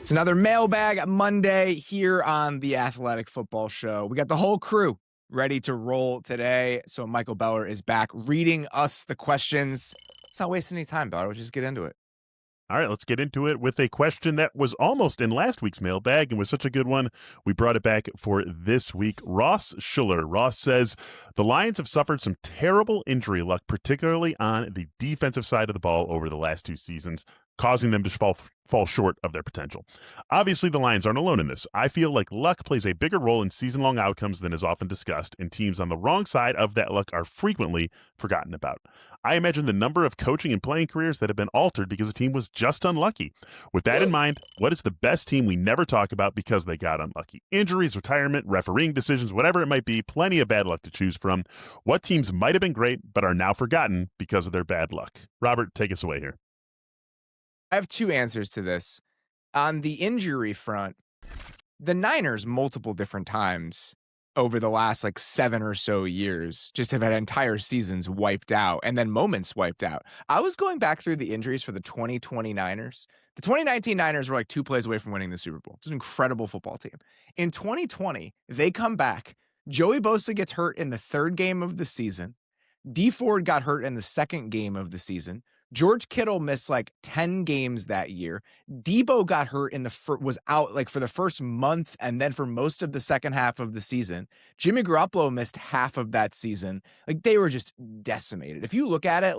It's another Mailbag Monday here on the Athletic Football Show. We got the whole crew ready to roll today. So Michael Beller is back reading us the questions. Let's not waste any time, Beller. Let's just get into it. All right, let's get into it with a question that was almost in last week's mailbag and was such a good one. We brought it back for this week. Ross Schuller. Ross says, the Lions have suffered some terrible injury luck, particularly on the defensive side of the ball over the last two seasons, causing them to fall short of their potential. Obviously, the Lions aren't alone in this. I feel like luck plays a bigger role in season-long outcomes than is often discussed, and teams on the wrong side of that luck are frequently forgotten about. I imagine the number of coaching and playing careers that have been altered because a team was just unlucky. With that in mind, what is the best team we never talk about because they got unlucky? Injuries, retirement, refereeing decisions, whatever it might be, plenty of bad luck to choose from. What teams might have been great but are now forgotten because of their bad luck? Robert, take us away here. I have two answers to this. On the injury front, the Niners multiple different times over the last 7 or so years just have had entire seasons wiped out and then moments wiped out. I was going back through the injuries for the 2020 Niners. The 2019 Niners were 2 plays away from winning the Super Bowl. It's an incredible football team. In 2020, they come back. Joey Bosa gets hurt in the 3rd game of the season. Dee Ford got hurt in the 2nd game of the season. George Kittle missed 10 games that year. Debo got hurt was out for the first month and then for most of the second half of the season. Jimmy Garoppolo missed half of that season. They were just decimated. If you look at it,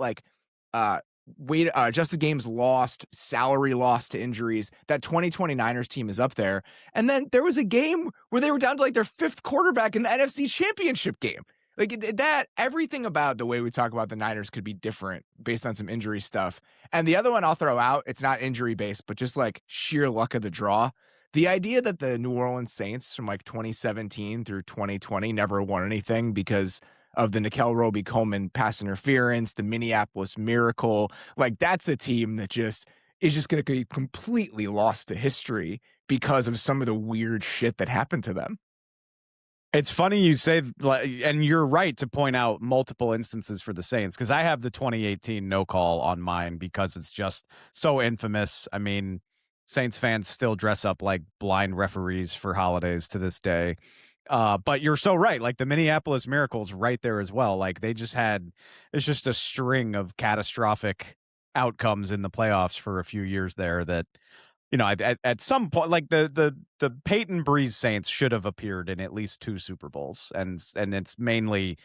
adjusted games lost, salary lost to injuries, that 2020 Niners team is up there. And then there was a game where they were down to their 5th quarterback in the NFC Championship game. Everything about the way we talk about the Niners could be different based on some injury stuff. And the other one I'll throw out, it's not injury based, but just sheer luck of the draw. The idea that the New Orleans Saints from 2017 through 2020 never won anything because of the Nickel Roby-Coleman pass interference, the Minneapolis Miracle, that's a team that is just going to be completely lost to history because of some of the weird shit that happened to them. It's funny you say, and you're right to point out multiple instances for the Saints, because I have the 2018 no call on mine because it's just so infamous. I mean, Saints fans still dress up like blind referees for holidays to this day. But you're so right. The Minneapolis Miracle's right there as well. It's just a string of catastrophic outcomes in the playoffs for a few years there that, at some point, the Peyton Breeze Saints should have appeared in at least 2 Super Bowls, and it's mainly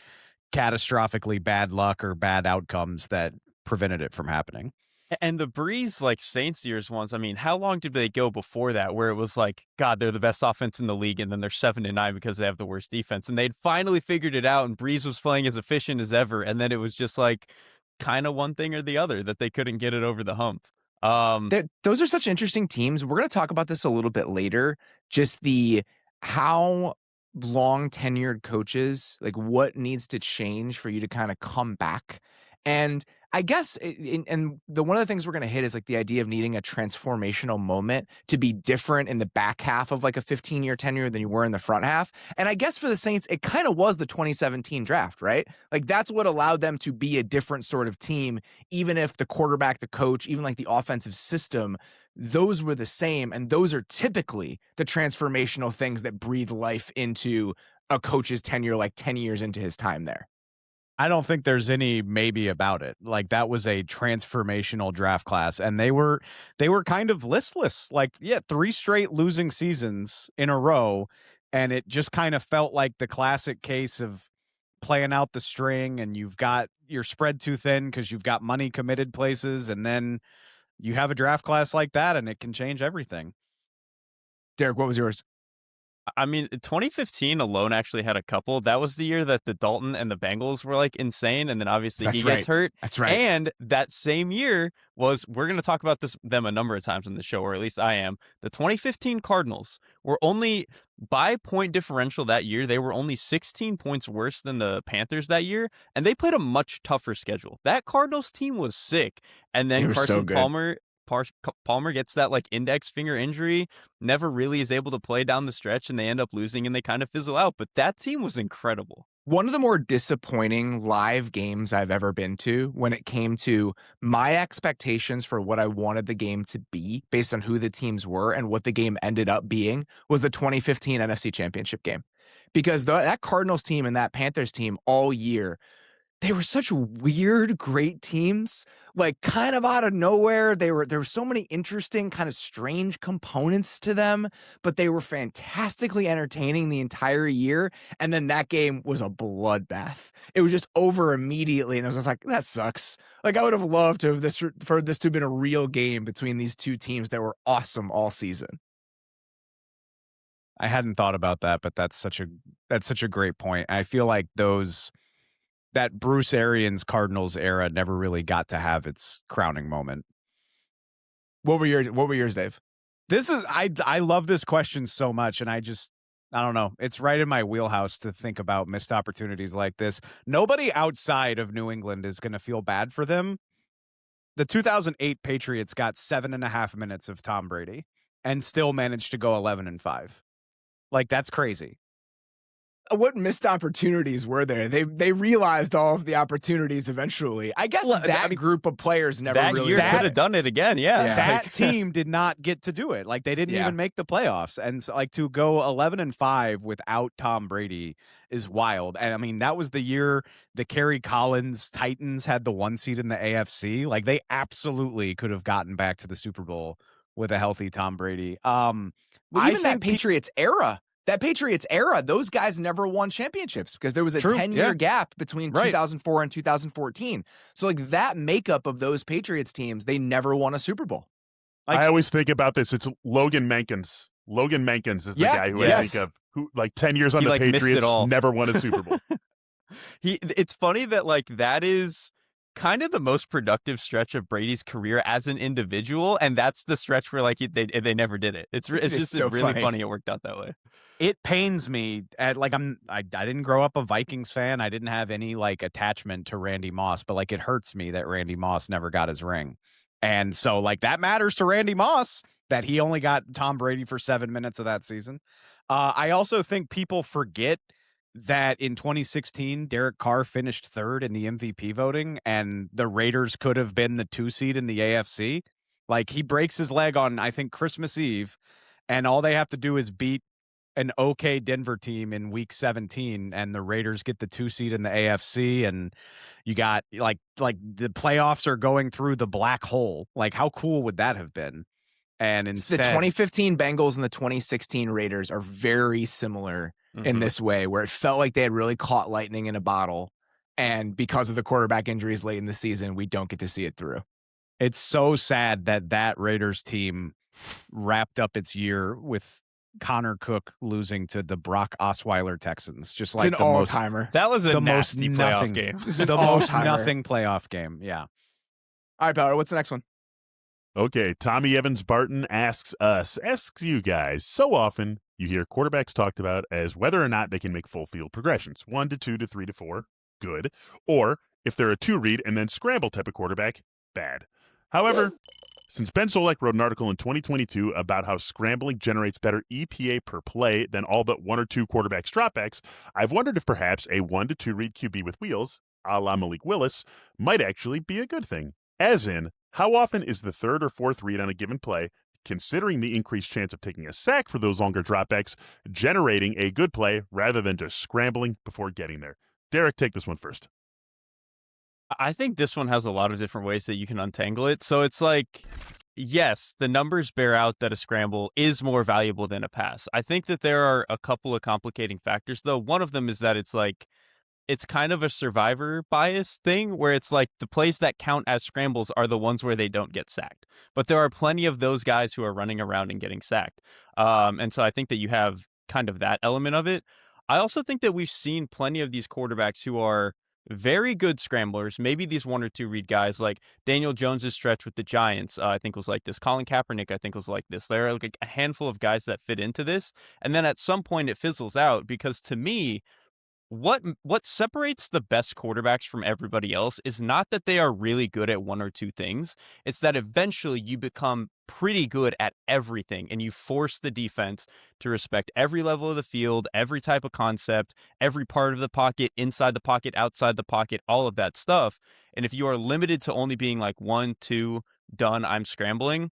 catastrophically bad luck or bad outcomes that prevented it from happening. And the Breeze Saints years ones, I mean, how long did they go before that where it was God, they're the best offense in the league, and then they're 7-9 because they have the worst defense, and they'd finally figured it out, and Breeze was playing as efficient as ever, and then it was just kind of one thing or the other that they couldn't get it over the hump. Those are such interesting teams. We're going to talk about this a little bit later. Just how long tenured coaches, what needs to change for you to kind of come back. And I guess, one of the things we're going to hit is the idea of needing a transformational moment to be different in the back half of a 15-year tenure than you were in the front half. And I guess for the Saints, it kind of was the 2017 draft, right? That's what allowed them to be a different sort of team, even if the quarterback, the coach, even the offensive system, those were the same. And those are typically the transformational things that breathe life into a coach's tenure, 10 years into his time there. I don't think there's any maybe about it. That was a transformational draft class, and they were kind of listless. 3 straight losing seasons in a row, and it just kind of felt like the classic case of playing out the string, and you're spread too thin because you've got money committed places, and then you have a draft class like that, and it can change everything. Derek, what was yours? I mean, 2015 alone actually had a couple. That was the year that the Dalton and the Bengals were insane, and then obviously he gets hurt. That's right. And that same year we're going to talk about them a number of times in the show, or at least I am. The 2015 Cardinals were only, by point differential that year, they were only 16 points worse than the Panthers that year, and they played a much tougher schedule. That Cardinals team was sick, and then Carson Palmer gets that index finger injury, never really is able to play down the stretch, and they end up losing and they kind of fizzle out. But that team was incredible. One of the more disappointing live games I've ever been to when it came to my expectations for what I wanted the game to be based on who the teams were and what the game ended up being was the 2015 NFC Championship game. Because that Cardinals team and that Panthers team all year, they were such weird, great teams, like kind of out of nowhere. There were so many interesting, kind of strange components to them, but they were fantastically entertaining the entire year. And then that game was a bloodbath. It was just over immediately. And I was just like, that sucks. Like I would have loved to have for this to have been a real game between these two teams that were awesome all season. I hadn't thought about that, but that's such a great point. I feel like that Bruce Arians Cardinals era never really got to have its crowning moment. What were yours, Dave? This is I love this question so much, and I don't know. It's right in my wheelhouse to think about missed opportunities like this. Nobody outside of New England is going to feel bad for them. The 2008 Patriots got 7.5 minutes of Tom Brady and still managed to go 11-5. Like, that's crazy. What missed opportunities were there? They realized all of the opportunities eventually. I guess group of players never that really year could have done it again. Yeah. That team did not get to do it. Like they didn't even make the playoffs. And so, like to go 11-5 without Tom Brady is wild. And I mean, that was the year the Kerry Collins Titans had the 1 seed in the AFC. Like they absolutely could have gotten back to the Super Bowl with a healthy Tom Brady. Well, even that Patriots era, those guys never won championships because there was a 10-year gap between 2004 and 2014. So like that makeup of those Patriots teams, they never won a Super Bowl. I always think about this. It's Logan Mankins. Logan Mankins is the guy who I think of, who like 10 years on the Patriots, never won a Super Bowl. It's funny that like that is kind of the most productive stretch of Brady's career as an individual, and that's the stretch where like they never did it. It's just so really funny it worked out that way. It pains me I didn't grow up a Vikings fan. I didn't have any like attachment to Randy Moss, but like it hurts me that Randy Moss never got his ring. And so like that matters to Randy Moss that he only got Tom Brady for 7 minutes of that season. I also think people forget that in 2016, Derek Carr finished third in the MVP voting, and the Raiders could have been the 2 seed in the AFC. Like he breaks his leg on, I think, Christmas Eve, and all they have to do is beat an okay Denver team in week 17, and the Raiders get the 2 seed in the AFC, and you got like the playoffs are going through the black hole. Like how cool would that have been? And instead, the 2015 Bengals and the 2016 Raiders are very similar in this way, where it felt like they had really caught lightning in a bottle. And because of the quarterback injuries late in the season, we don't get to see it through. It's so sad that Raiders team wrapped up its year with Connor Cook losing to the Brock Osweiler Texans. Just like it's an all-timer. That was a nasty playoff game. The most nothing playoff game. Yeah. All right, Power, what's the next one? Okay, Tommy Evans Barton asks you guys, so often you hear quarterbacks talked about as whether or not they can make full field progressions, 1 to 2 to 3 to 4, good, or if they're a 2-read and then scramble type of quarterback, bad. However, since Ben Solak wrote an article in 2022 about how scrambling generates better EPA per play than all but 1 or 2 quarterbacks dropbacks, I've wondered if perhaps a 1 to 2 read QB with wheels, a la Malik Willis, might actually be a good thing. As in, how often is the 3rd or 4th read on a given play, considering the increased chance of taking a sack for those longer dropbacks, generating a good play rather than just scrambling before getting there? Derek, take this one first. I think this one has a lot of different ways that you can untangle it. So it's like, yes, the numbers bear out that a scramble is more valuable than a pass. I think that there are a couple of complicating factors, though. One of them is that it's kind of a survivor bias thing where it's like the plays that count as scrambles are the ones where they don't get sacked. But there are plenty of those guys who are running around and getting sacked. And so I think that you have kind of that element of it. I also think that we've seen plenty of these quarterbacks who are very good scramblers. Maybe these 1 or 2 read guys like Daniel Jones's stretch with the Giants, I think was like this. Colin Kaepernick, I think was like this. There are like a handful of guys that fit into this. And then at some point it fizzles out because to me, what separates the best quarterbacks from everybody else is not that they are really good at one or two things. It's that eventually you become pretty good at everything and you force the defense to respect every level of the field, every type of concept, every part of the pocket, inside the pocket, outside the pocket, all of that stuff. And if you are limited to only being like 1, 2, done, I'm scrambling,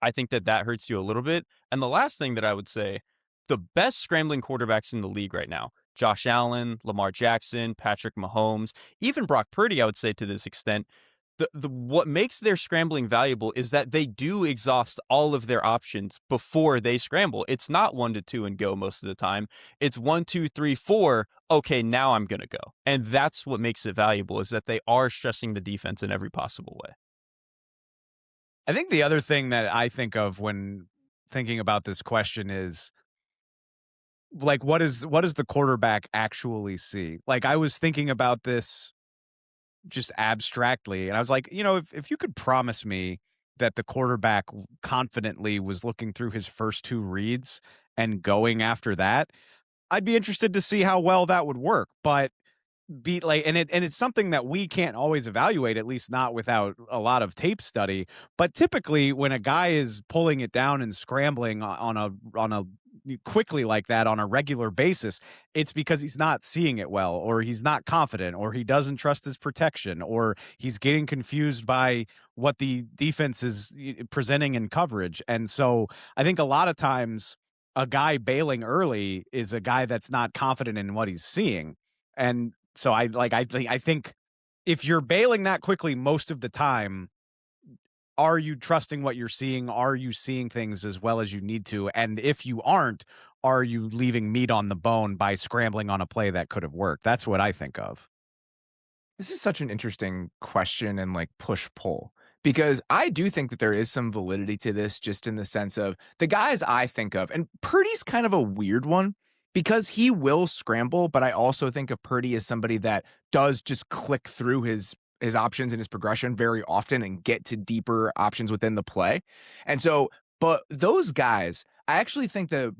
I think that that hurts you a little bit. And the last thing that I would say, the best scrambling quarterbacks in the league right now, Josh Allen, Lamar Jackson, Patrick Mahomes, even Brock Purdy, I would say to this extent, the what makes their scrambling valuable is that they do exhaust all of their options before they scramble. It's not 1 to 2 and go most of the time. It's 1, 2, 3, 4. Okay, now I'm gonna go. And that's what makes it valuable, is that they are stressing the defense in every possible way. I think the other thing that I think of when thinking about this question is like what does the quarterback actually see? Like I was thinking about this just abstractly and I was like, if you could promise me that the quarterback confidently was looking through his first two reads and going after that, I'd be interested to see how well that would work. But be like and it's something that we can't always evaluate, at least not without a lot of tape study. But typically when a guy is pulling it down and scrambling on a quickly like that on a regular basis, it's because he's not seeing it well, or he's not confident, or he doesn't trust his protection, or he's getting confused by what the defense is presenting in coverage. And so I think a lot of times a guy bailing early is a guy that's not confident in what he's seeing. And so I think if you're bailing that quickly most of the time, are you trusting what you're seeing? Are you seeing things as well as you need to? And if you aren't, are you leaving meat on the bone by scrambling on a play that could have worked? That's what I think of. This is such an interesting question and like push pull, because I do think that there is some validity to this, just in the sense of the guys I think of, and Purdy's kind of a weird one because he will scramble, but I also think of Purdy as somebody that does just click through his options and his progression very often and get to deeper options within the play. And so, but those guys, I actually think the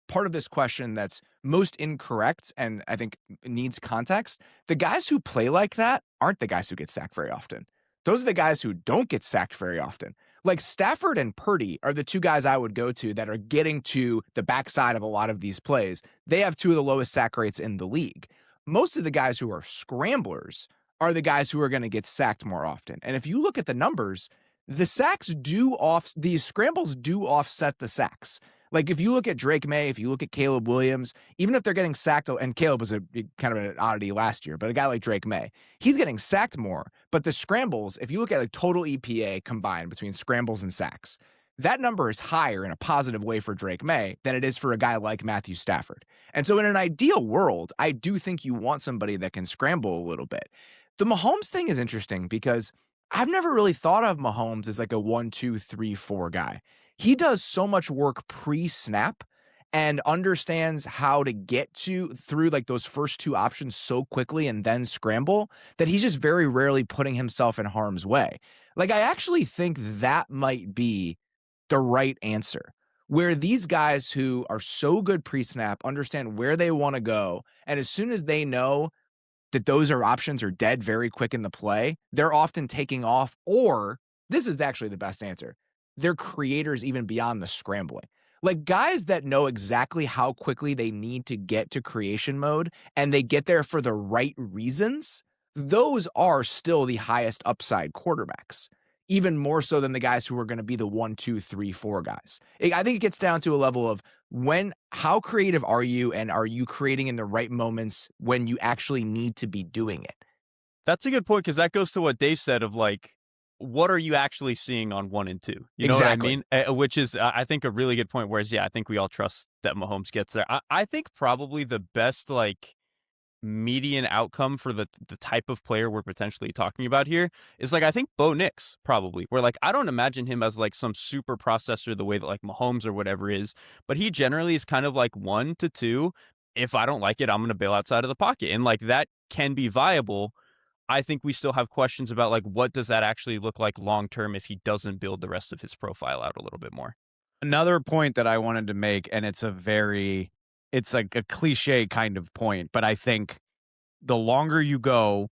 part of this question that's most incorrect and I think needs context, the guys who play like that aren't the guys who get sacked very often. Those are the guys who don't get sacked very often. Like Stafford and Purdy are the two guys I would go to that are getting to the backside of a lot of these plays. They have two of the lowest sack rates in the league. Most of the guys who are scramblers are the guys who are going to get sacked more often. And if you look at the numbers, the these scrambles do offset the sacks. Like if you look at Drake May, if you look at Caleb Williams, even if they're getting sacked, and Caleb was a kind of an oddity last year, but a guy like Drake May, he's getting sacked more. But the scrambles, if you look at like total EPA combined between scrambles and sacks, that number is higher in a positive way for Drake May than it is for a guy like Matthew Stafford. And so in an ideal world, I do think you want somebody that can scramble a little bit. The Mahomes thing is interesting because I've never really thought of Mahomes as like a 1, 2, 3, 4 guy. He does so much work pre-snap and understands how to get through like those first two options so quickly and then scramble that he's just very rarely putting himself in harm's way. Like I actually think that might be the right answer, where these guys who are so good pre-snap understand where they want to go, and as soon as they know that those options are dead very quick in the play, they're often taking off, or this is actually the best answer, they're creators even beyond the scrambling. Like guys that know exactly how quickly they need to get to creation mode and they get there for the right reasons, those are still the highest upside quarterbacks, even more so than the guys who are going to be the 1, 2, 3, 4 guys. I think it gets down to a level of how creative are you, and are you creating in the right moments when you actually need to be doing it? That's a good point, because that goes to what Dave said of like, what are you actually seeing on 1 and 2? You know Exactly. what I mean? Which is, I think, a really good point. Whereas, yeah, I think we all trust that Mahomes gets there. I think probably the best like median outcome for the type of player we're potentially talking about here is like, I think Bo Nix probably, where like I don't imagine him as like some super processor the way that like Mahomes or whatever is, but he generally is kind of like 1 to 2. If I don't like it, I'm going to bail outside of the pocket, and like that can be viable. I think we still have questions about like, what does that actually look like long term if he doesn't build the rest of his profile out a little bit more. Another point that I wanted to make, and it's a very it's like a cliche kind of point, but I think the longer you go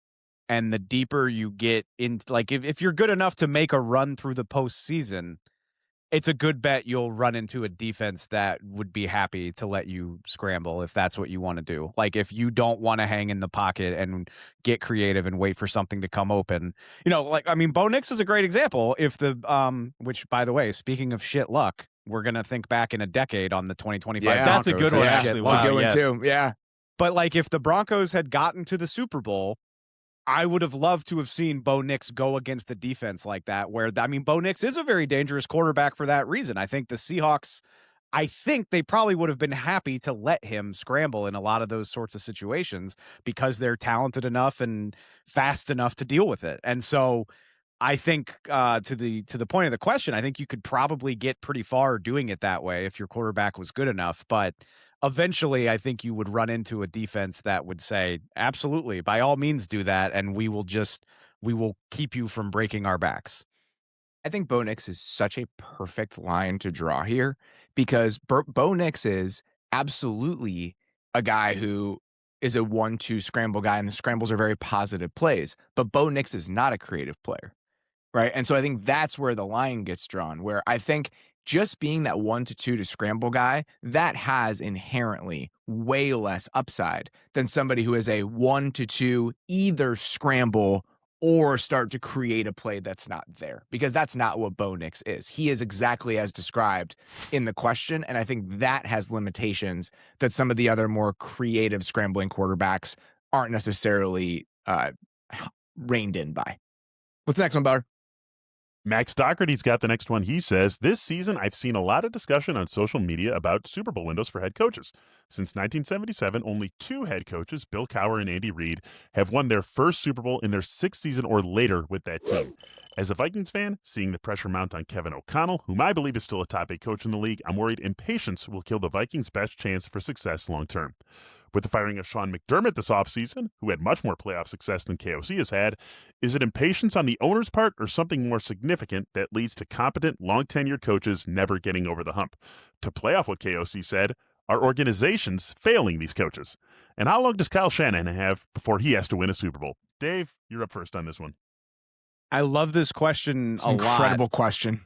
and the deeper you get into, like, if you're good enough to make a run through the postseason, it's a good bet you'll run into a defense that would be happy to let you scramble if that's what you want to do. Like, if you don't want to hang in the pocket and get creative and wait for something to come open, like, I mean, Bo Nix is a great example. If which, by the way, speaking of shit luck, we're going to think back in a decade on the 2025 Yeah, Broncos. that's a good one, as actually. shit It's luck. a good one yes. too. Yeah. But like, if the Broncos had gotten to the Super Bowl, I would have loved to have seen Bo Nix go against a defense like that, where, I mean, Bo Nix is a very dangerous quarterback for that reason. I think the Seahawks, they probably would have been happy to let him scramble in a lot of those sorts of situations because they're talented enough and fast enough to deal with it. And so I think to the point of the question, I think you could probably get pretty far doing it that way if your quarterback was good enough. But eventually, I think you would run into a defense that would say, absolutely, by all means do that, and we will keep you from breaking our backs. I think Bo Nix is such a perfect line to draw here because Bo Nix is absolutely a guy who is a 1-2 scramble guy, and the scrambles are very positive plays. But Bo Nix is not a creative player. Right. And so I think that's where the line gets drawn, where I think just being that 1-2 to scramble guy, that has inherently way less upside than somebody who is a 1-2 either scramble or start to create a play that's not there, because that's not what Bo Nix is. He is exactly as described in the question. And I think that has limitations that some of the other more creative scrambling quarterbacks aren't necessarily reined in by. What's the next one, Bauer? Max Doherty's got the next one. He says, this season, I've seen a lot of discussion on social media about Super Bowl windows for head coaches. Since 1977, only 2 head coaches, Bill Cowher and Andy Reid, have won their first Super Bowl in their 6th season or later with that team. As a Vikings fan, seeing the pressure mount on Kevin O'Connell, whom I believe is still a top 8 coach in the league, I'm worried impatience will kill the Vikings' best chance for success long term. With the firing of Sean McDermott this offseason, who had much more playoff success than KOC has had, is it impatience on the owner's part or something more significant that leads to competent, long-tenured coaches never getting over the hump? To play off what KOC said, are organizations failing these coaches? And how long does Kyle Shanahan have before he has to win a Super Bowl? Dave, you're up first on this one. I love this question It's a an lot. incredible question.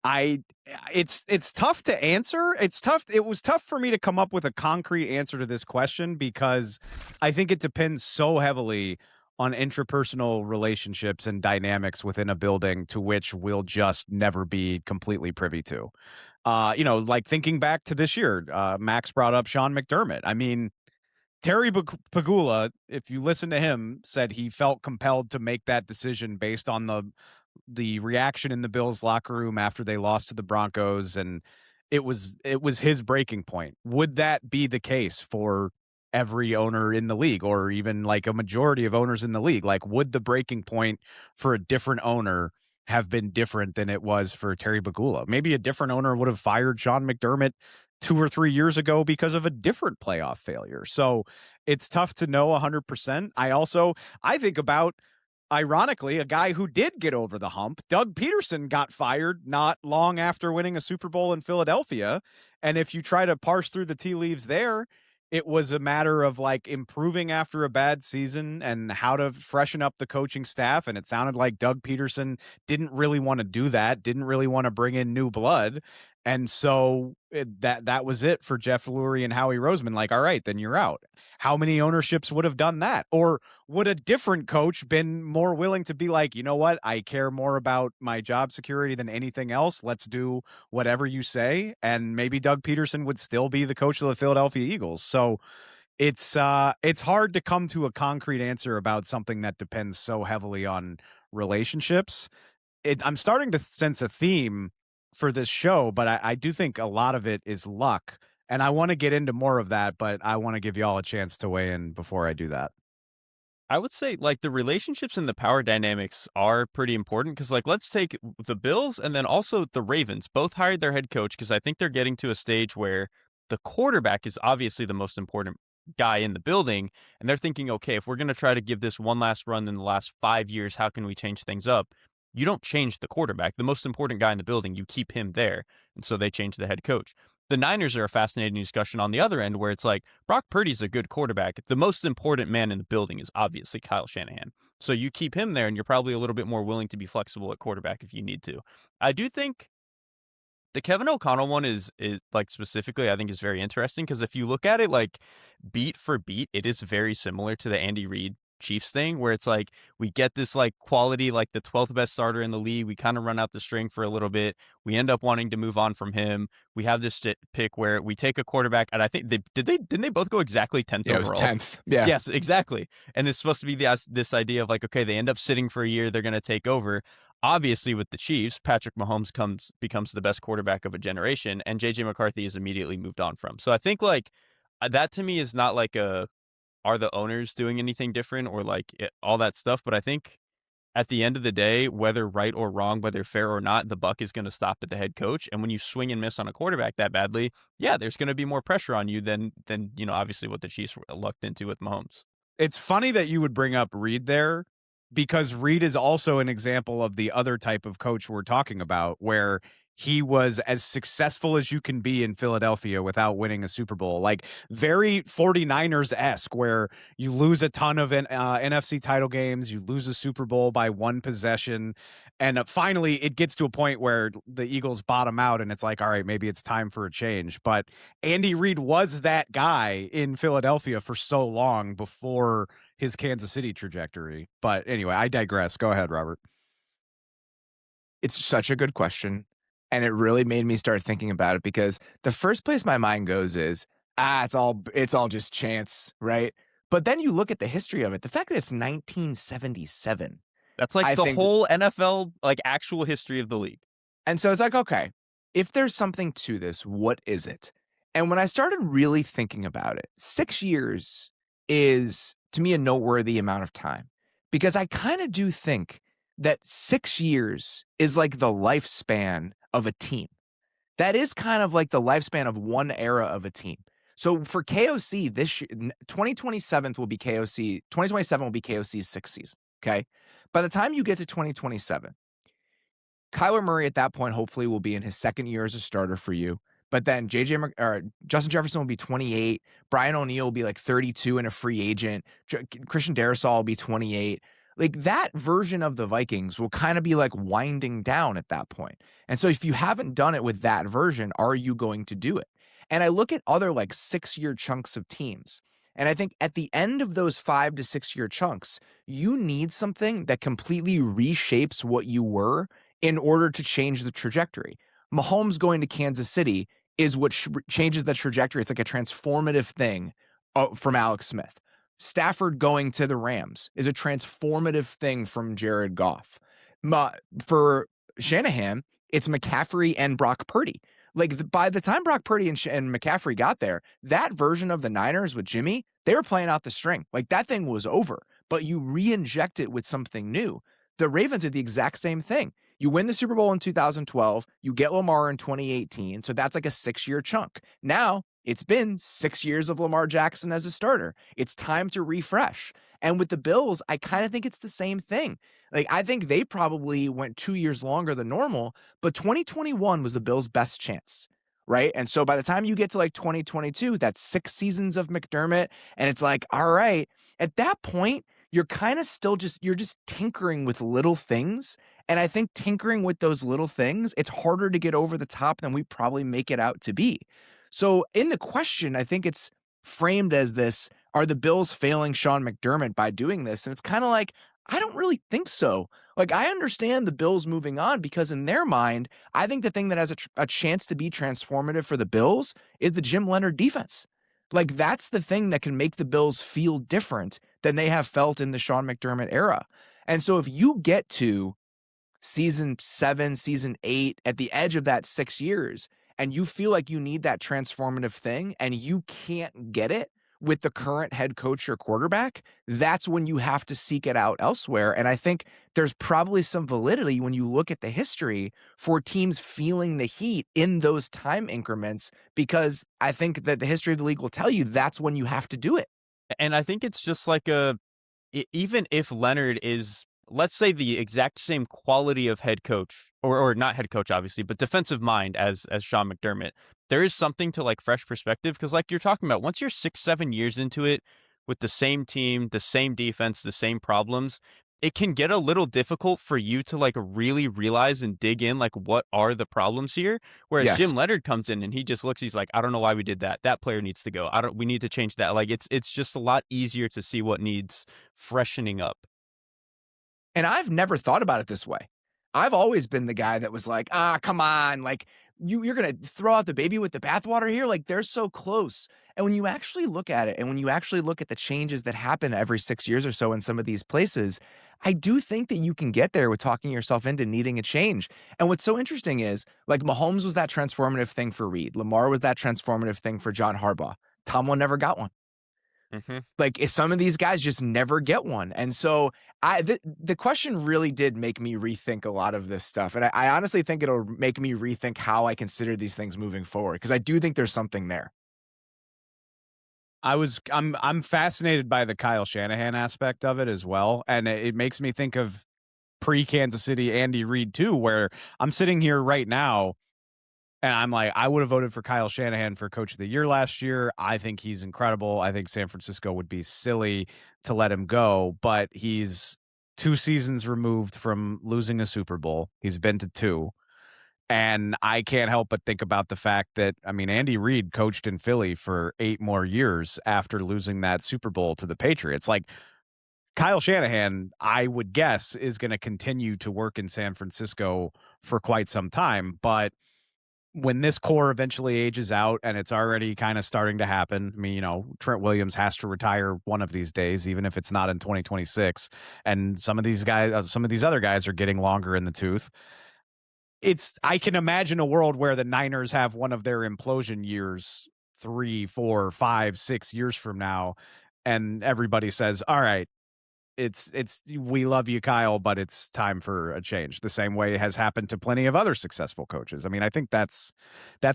It's tough to answer. It was tough for me to come up with a concrete answer to this question because I think it depends so heavily on intrapersonal relationships and dynamics within a building to which we'll just never be completely privy to. Like thinking back to this year, Max brought up Sean McDermott. I mean, Terry Pagula, if you listen to him, said he felt compelled to make that decision based on the reaction in the Bills locker room after they lost to the Broncos, and it was his breaking point. Would that be the case for every owner in the league, or even like a majority of owners in the league? Like, would the breaking point for a different owner have been different than it was for Terry Pagula? Maybe a different owner would have fired Sean McDermott 2 or 3 years ago because of a different playoff failure. So it's tough to know 100%. I think about, ironically, a guy who did get over the hump. Doug Peterson got fired not long after winning a Super Bowl in Philadelphia. And if you try to parse through the tea leaves there, it was a matter of like improving after a bad season and how to freshen up the coaching staff. And it sounded like Doug Peterson didn't really want to do that, didn't really want to bring in new blood. And so that was it for Jeff Lurie and Howie Roseman. Like, all right, then you're out. How many ownerships would have done that? Or would a different coach been more willing to be like, you know what? I care more about my job security than anything else. Let's do whatever you say. And maybe Doug Peterson would still be the coach of the Philadelphia Eagles. So it's hard to come to a concrete answer about something that depends so heavily on relationships. I'm starting to sense a theme for this show, but I do think a lot of it is luck. And I want to get into more of that, but I want to give y'all a chance to weigh in before I do that. I would say like the relationships and the power dynamics are pretty important because like let's take the Bills and then also the Ravens both hired their head coach because I think they're getting to a stage where the quarterback is obviously the most important guy in the building, and they're thinking, okay, if we're going to try to give this one last run in the last 5 years, how can we change things up? You don't change the quarterback, the most important guy in the building, you keep him there. And so they change the head coach. the Niners are a fascinating discussion on the other end, where it's like Brock Purdy's a good quarterback. The most important man in the building is obviously Kyle Shanahan. So you keep him there, and you're probably a little bit more willing to be flexible at quarterback if you need to. I do think the Kevin O'Connell one is like specifically, I think is very interesting, because if you look at it like beat for beat, it is very similar to the Andy Reid Chiefs thing, where it's like we get this like quality, like the 12th best starter in the league. We kind of run out the string for a little bit. We end up wanting to move on from him. We have this pick where we take a quarterback, and I think didn't they both go exactly 10th Yeah, overall? it was 10th. Yeah. Yes, exactly. And it's supposed to be this idea of like, okay, they end up sitting for a year, they're going to take over. Obviously, with the Chiefs, Patrick Mahomes becomes the best quarterback of a generation, and JJ McCarthy is immediately moved on from. So I think like that to me is not like are the owners doing anything different or like all that stuff. But I think at the end of the day, whether right or wrong, whether fair or not, the buck is going to stop at the head coach. And when you swing and miss on a quarterback that badly, yeah, there's going to be more pressure on you than obviously what the Chiefs lucked into with Mahomes. It's funny that you would bring up Reid there, because Reid is also an example of the other type of coach we're talking about, where he was as successful as you can be in Philadelphia without winning a Super Bowl. Like very 49ers-esque, where you lose a ton of NFC title games, you lose a Super Bowl by one possession, and finally it gets to a point where the Eagles bottom out, and it's like, all right, maybe it's time for a change. But Andy Reid was that guy in Philadelphia for so long before his Kansas City trajectory. But anyway, I digress. Go ahead, Robert. It's such a good question. And it really made me start thinking about it, because the first place my mind goes is, it's all just chance, right? But then you look at the history of it, the fact that it's 1977. That's like the whole NFL, like actual history of the league. And so it's like, okay, if there's something to this, what is it? And when I started really thinking about it, 6 years is, to me, a noteworthy amount of time, because I kind of do think that 6 years is like the lifespan of a team. That is kind of like the lifespan of one era of a team. So for KOC, this 2027 will be KOC. 2027 will be KOC's 6th season. Okay, by the time you get to 2027, Kyler Murray at that point hopefully will be in his 2nd year as a starter for you. But then Justin Jefferson will be 28. Brian O'Neill will be like 32 and a free agent. Christian Darrisaw will be 28. Like that version of the Vikings will kind of be like winding down at that point. And so if you haven't done it with that version, are you going to do it? And I look at other like 6-year chunks of teams, and I think at the end of those 5 to 6 year chunks, you need something that completely reshapes what you were in order to change the trajectory. Mahomes going to Kansas City is what changes the trajectory. It's like a transformative thing from Alex Smith. Stafford going to the Rams is a transformative thing from Jared Goff. For Shanahan, it's McCaffrey and Brock Purdy. Like by the time Brock Purdy and McCaffrey got there, that version of the Niners with Jimmy, they were playing out the string. Like that thing was over, but you re-inject it with something new. The Ravens did the exact same thing. You win the Super Bowl in 2012, you get Lamar in 2018, so that's like a 6-year chunk. Now, it's been 6 years of Lamar Jackson as a starter. It's time to refresh. And with the Bills, I kind of think it's the same thing. Like, I think they probably went 2 years longer than normal, but 2021 was the Bills' best chance, right? And so by the time you get to like 2022, that's 6 seasons of McDermott, and it's like, all right, at that point, you're kind of still you're just tinkering with little things. And I think tinkering with those little things, it's harder to get over the top than we probably make it out to be. So in the question, I think it's framed as this, are the Bills failing Sean McDermott by doing this? And it's kind of like, I don't really think so. Like, I understand the Bills moving on, because in their mind, I think the thing that has a chance to be transformative for the Bills is the Jim Leonhard defense. Like, that's the thing that can make the Bills feel different than they have felt in the Sean McDermott era. And so if you get to season 7, season 8, at the edge of that 6 years, and you feel like you need that transformative thing and you can't get it with the current head coach or quarterback, that's when you have to seek it out elsewhere. And I think there's probably some validity when you look at the history for teams feeling the heat in those time increments, because I think that the history of the league will tell you that's when you have to do it. And I think it's just like even if Leonard is let's say the exact same quality of head coach, or not head coach, obviously, but defensive mind as Sean McDermott, there is something to like fresh perspective. Because like you're talking about, once you're 6-7 years into it with the same team, the same defense, the same problems, it can get a little difficult for you to like really realize and dig in, like what are the problems here. Whereas Yes. Jim Leonard comes in and he just looks, he's like, I don't know why we did that. That player needs to go. We need to change that. Like it's just a lot easier to see what needs freshening up. And I've never thought about it this way. I've always been the guy that was like, come on, like you're gonna throw out the baby with the bathwater here. Like they're so close. And when you actually look at it, and when you actually look at the changes that happen every 6 years or so in some of these places, I do think that you can get there with talking yourself into needing a change. And what's so interesting is, like, Mahomes was that transformative thing for Reed. Lamar was that transformative thing for John Harbaugh. Tomlin never got one. Like, if some of these guys just never get one. And so the question really did make me rethink a lot of this stuff. And I honestly think it'll make me rethink how I consider these things moving forward, because I do think there's something there. I'm fascinated by the Kyle Shanahan aspect of it as well. And it makes me think of pre-Kansas City Andy Reid too, where I'm sitting here right now and I'm like, I would have voted for Kyle Shanahan for Coach of the Year last year. I think he's incredible. I think San Francisco would be silly to let him go, but he's 2 seasons removed from losing a Super Bowl. He's been to 2. And I can't help but think about the fact that, I mean, Andy Reid coached in Philly for 8 more years after losing that Super Bowl to the Patriots. Like, Kyle Shanahan, I would guess, is going to continue to work in San Francisco for quite some time. But when this core eventually ages out, and it's already kind of starting to happen, I mean, you know, Trent Williams has to retire one of these days, even if it's not in 2026. And some of these other guys are getting longer in the tooth. I can imagine a world where the Niners have one of their implosion years 3, 4, 5, 6 years from now, and everybody says, all right, we love you, Kyle, but it's time for a change. The same way has happened to plenty of other successful coaches. I mean, I think that's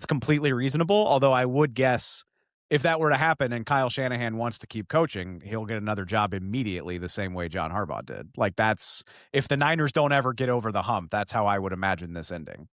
completely reasonable. Although I would guess if that were to happen and Kyle Shanahan wants to keep coaching, he'll get another job immediately, the same way John Harbaugh did. Like, that's, if the Niners don't ever get over the hump, that's how I would imagine this ending.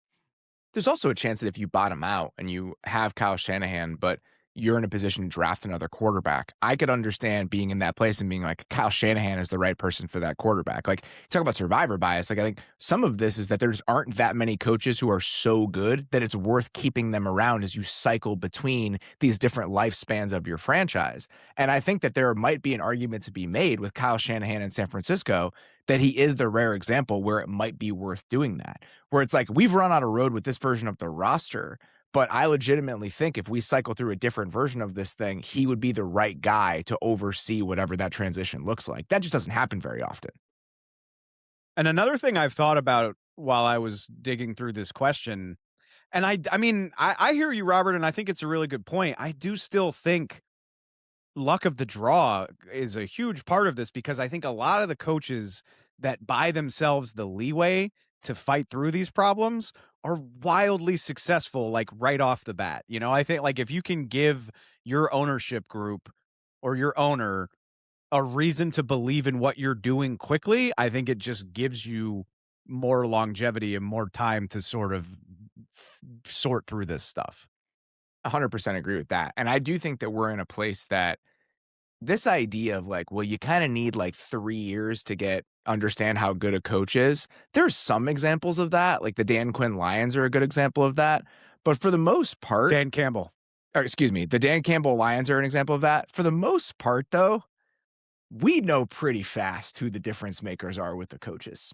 There's also a chance that if you bottom out and you have Kyle Shanahan, but you're in a position to draft another quarterback, I could understand being in that place and being like, Kyle Shanahan is the right person for that quarterback. Like, talk about survivor bias. Like, I think some of this is that there's aren't that many coaches who are so good that it's worth keeping them around as you cycle between these different lifespans of your franchise. And I think that there might be an argument to be made with Kyle Shanahan in San Francisco that he is the rare example where it might be worth doing that, where it's like, we've run out of road with this version of the roster, but I legitimately think if we cycle through a different version of this thing, he would be the right guy to oversee whatever that transition looks like. That just doesn't happen very often. And another thing I've thought about while I was digging through this question, and I mean, I hear you, Robert, and I think it's a really good point. I do still think luck of the draw is a huge part of this, because I think a lot of the coaches that buy themselves the leeway to fight through these problems are wildly successful, like right off the bat. You know, I think like if you can give your ownership group or your owner a reason to believe in what you're doing quickly, I think it just gives you more longevity and more time to sort of sort through this stuff. 100% agree with that. And I do think that we're in a place that this idea of like, well, you kind of need like 3 years to understand how good a coach is. There's some examples of that. Like the Dan Quinn Lions are a good example of that. But for the most part, Dan Campbell. Or excuse me, the Dan Campbell Lions are an example of that. For the most part, though, we know pretty fast who the difference makers are with the coaches.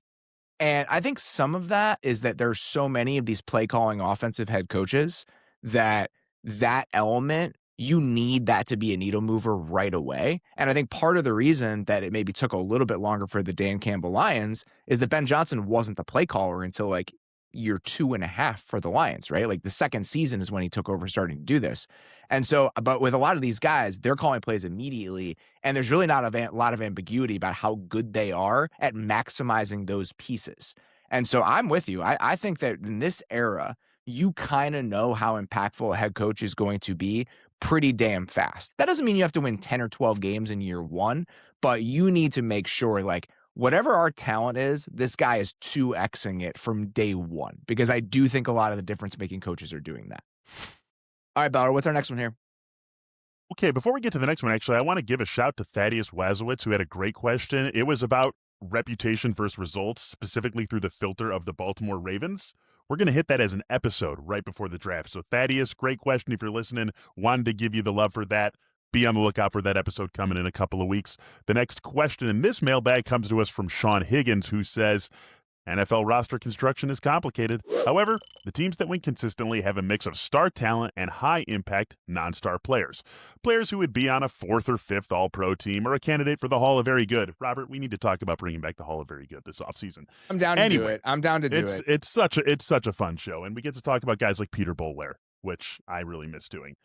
And I think some of that is that there's so many of these play calling offensive head coaches that element, you need that to be a needle mover right away. And I think part of the reason that it maybe took a little bit longer for the Dan Campbell Lions is that Ben Johnson wasn't the play caller until like year 2.5 for the Lions, right? Like the second season is when he took over starting to do this. And so, but with a lot of these guys, they're calling plays immediately. And there's really not a lot of ambiguity about how good they are at maximizing those pieces. And so I'm with you. I think that in this era, you kind of know how impactful a head coach is going to be pretty damn fast. That doesn't mean you have to win 10 or 12 games in year 1, but you need to make sure like whatever our talent is, this guy is 2Xing it from day one, because I do think a lot of the difference-making coaches are doing that. All right, Bauer, what's our next one here? Okay, before we get to the next one, actually, I want to give a shout to Thaddeus Wazowitz, who had a great question. It was about reputation versus results, specifically through the filter of the Baltimore Ravens. We're going to hit that as an episode right before the draft. So, Thaddeus, great question. If you're listening, wanted to give you the love for that. Be on the lookout for that episode coming in a couple of weeks. The next question in this mailbag comes to us from Sean Higgins, who says, NFL roster construction is complicated. However, the teams that win consistently have a mix of star talent and high-impact non-star players. Players who would be on a 4th or 5th All-Pro team or a candidate for the Hall of Very Good. Robert, we need to talk about bringing back the Hall of Very Good this offseason. I'm down to do it. I'm down to do it. It's such a fun show, and we get to talk about guys like Peter Boulware, which I really miss doing.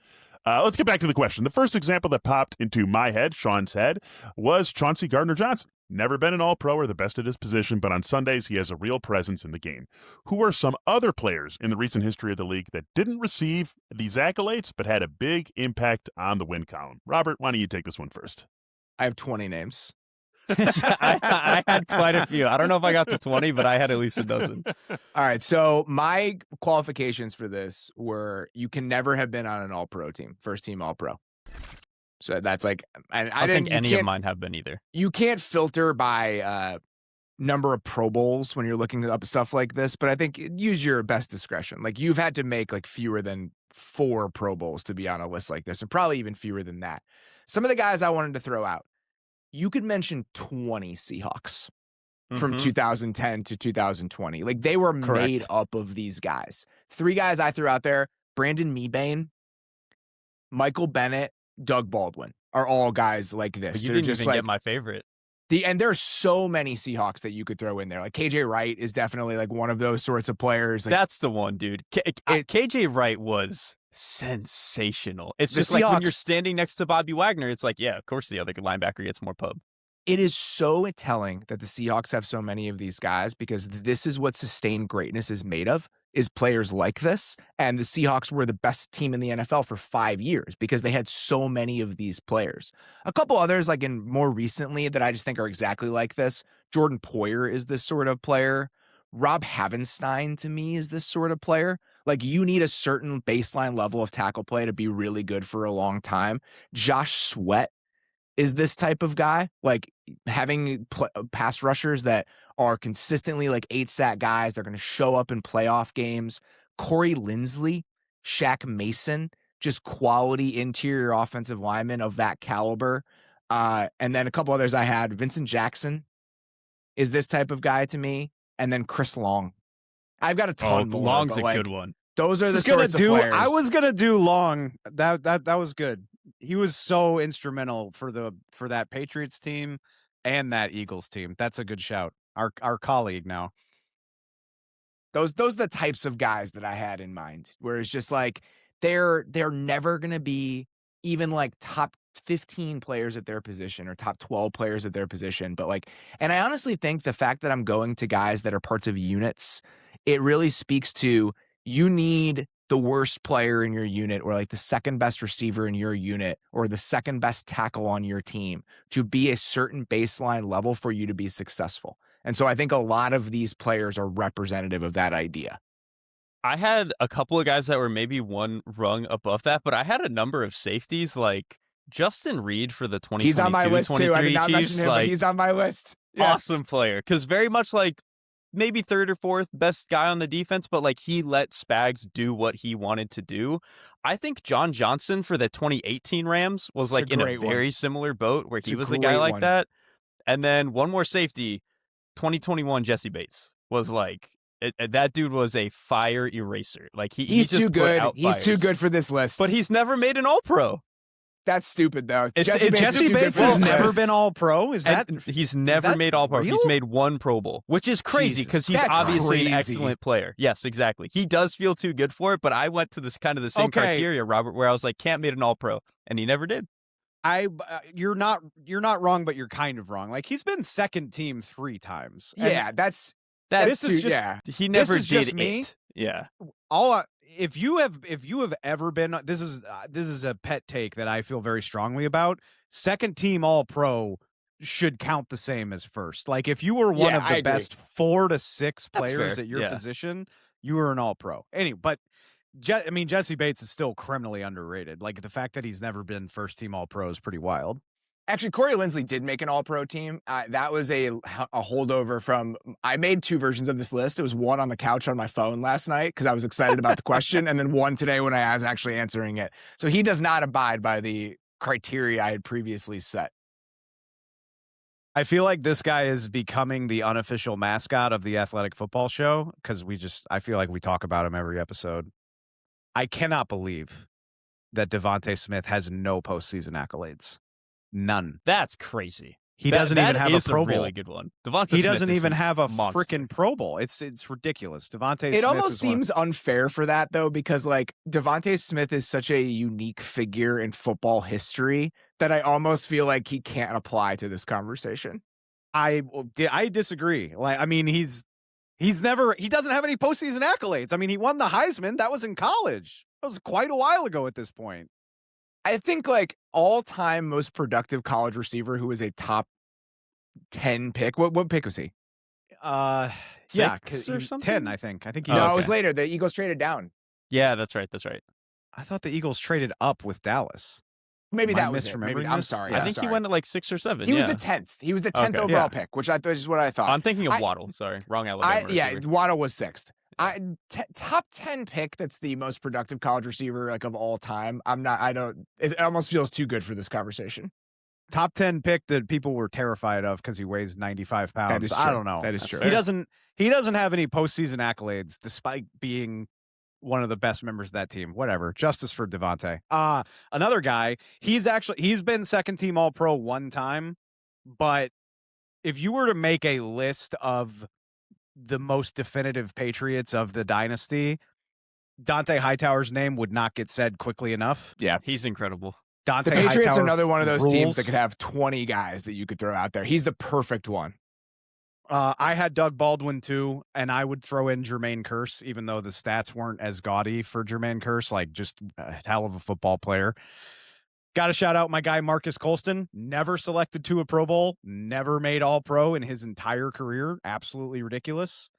Let's get back to the question. The first example that popped into my head, Sean's head, was Chauncey Gardner-Johnson. Never been an All-Pro or the best at his position, but on Sundays he has a real presence in the game. Who are some other players in the recent history of the league that didn't receive these accolades but had a big impact on the win column? Robert, why don't you take this one first? I have 20 names. I had quite a few. I don't know if I got to 20, but I had at least a dozen. All right. So my qualifications for this were you can never have been on an all-pro team, first team all-pro. So that's like, and I don't think any of mine have been either. You can't filter by number of Pro Bowls when you're looking up stuff like this, but I think use your best discretion. Like you've had to make like fewer than 4 Pro Bowls to be on a list like this, and probably even fewer than that. Some of the guys I wanted to throw out, you could mention 20 Seahawks from 2010 to 2020. Like they were made up of these guys. 3 guys I threw out there, Brandon Mebane, Michael Bennett, Doug Baldwin are all guys like this. But you didn't even get my favorite. And there's so many Seahawks that you could throw in there. Like KJ Wright is definitely like one of those sorts of players. Like, that's the one, dude. KJ Wright was sensational. It's just like when you're standing next to Bobby Wagner, it's like, yeah, of course the other linebacker gets more pub. It is so telling that the Seahawks have so many of these guys, because this is what sustained greatness is made of, is players like this. And the Seahawks were the best team in the NFL for 5 years because they had so many of these players. A couple others, like in more recently, that I just think are exactly like this. Jordan Poyer is this sort of player. Rob Havenstein, to me, is this sort of player. Like, you need a certain baseline level of tackle play to be really good for a long time. Josh Sweat is this type of guy, like having pass rushers that are consistently like 8-sack guys. They're going to show up in playoff games. Corey Linsley, Shaq Mason, just quality interior offensive linemen of that caliber. And then a couple others I had. Vincent Jackson is this type of guy to me. And then Chris Long. I've got a ton more. Long's a good one. Those are the sorts of players. I was going to do Long. That was good. He was so instrumental for that Patriots team and that Eagles team. That's a good shout. Our colleague now. Those are the types of guys that I had in mind, where it's just like they're never going to be even like top 15 players at their position or top 12 players at their position. But like, and I honestly think the fact that I'm going to guys that are parts of units, it really speaks to, you need the worst player in your unit, or like the second best receiver in your unit, or the second best tackle on your team to be a certain baseline level for you to be successful. And so I think a lot of these players are representative of that idea. I had a couple of guys that were maybe one rung above that, but I had a number of safeties, like Justin Reed for the 2022-23 He's on my list too. I did not Chiefs, mention him, but he's on my list. Yeah. Awesome player, because very much like maybe 3rd or 4th best guy on the defense, but like he let Spags do what he wanted to do. I think John Johnson for the 2018 Rams was like in a very similar boat, where he was a guy like that. And then one more safety, 2021 Jesse Bates was like, that dude was a fire eraser. Like he's too good. He's too good for this list. But he's never made an All-Pro. That's stupid, though. Jesse Bates has never been All-Pro. He's never made All-Pro. Real? He's made 1 Pro Bowl, which is crazy because he's obviously an excellent player. Yes, exactly. He does feel too good for it, but I went to this kind of the same criteria, Robert, where I was like, can't made an All-Pro, and he never did. You're not wrong, but you're kind of wrong. Like, he's been second team 3 times. Yeah, this is just, yeah. He never did just me. it. Yeah. If you have ever been, this is a pet take that I feel very strongly about. Second team All-Pro should count the same as first. Like if you were one Yeah, of I the agree. best 4 to 6 That's players fair. at your Yeah. position, you were an all-pro. Anyway, but I mean, Jesse Bates is still criminally underrated. Like the fact that he's never been first team all-pro is pretty wild. Actually, Corey Linsley did make an all-pro team. That was a holdover from, I made 2 versions of this list. It was one on the couch on my phone last night because I was excited about the question, and then one today when I was actually answering it. So he does not abide by the criteria I had previously set. I feel like this guy is becoming the unofficial mascot of the Athletic Football Show because I feel like we talk about him every episode. I cannot believe that Devontae Smith has no postseason accolades. None. That's crazy. He doesn't even have a Pro Bowl. Really good one. Devontae He Smith doesn't is even have a monster. freaking Pro Bowl. It's ridiculous. Devontae Smith. It almost is seems unfair for that though, because like Devontae Smith is such a unique figure in football history that I almost feel like he can't apply to this conversation. I disagree. Like, I mean, he doesn't have any postseason accolades. I mean, he won the Heisman. That was in college. That was quite a while ago at this point. I think like all-time most productive college receiver who was a top 10 pick. What pick was he? Yeah, 6 or 10, something? I think. I think he No, was. it was later. The Eagles traded down. Yeah, that's right. That's right. I thought the Eagles traded up with Dallas. Maybe Am I that was it. Maybe misremembering I'm this? sorry. Yeah. I think he went at like 6 or 7. He was yeah. the 10th. He was the 10th Okay. overall Yeah. pick, which is what I thought. I'm thinking of I- Waddle. Sorry, wrong Alabama. Yeah, receiver. Waddle was 6th. Top 10 pick that's the most productive college receiver like of all time. It almost feels too good for this conversation. Top 10 pick that people were terrified of because he weighs 95 pounds. That is I true. don't know. That is true. He doesn't have any postseason accolades despite being one of the best members of that team. Whatever. Justice for Devontae. Another guy, he's been second team all pro one time, but if you were to make a list of the most definitive Patriots of the dynasty, Dante Hightower's name would not get said quickly enough. Yeah. He's incredible. The Dante Patriots Hightower are another one of those teams rules. that could have 20 guys that you could throw out there. He's the perfect one. I had Doug Baldwin too, and I would throw in Jermaine Kearse, even though the stats weren't as gaudy for Jermaine Kearse, like just a hell of a football player. Got to shout out my guy, Marcus Colston, never selected to a Pro Bowl, never made all pro in his entire career. Absolutely ridiculous.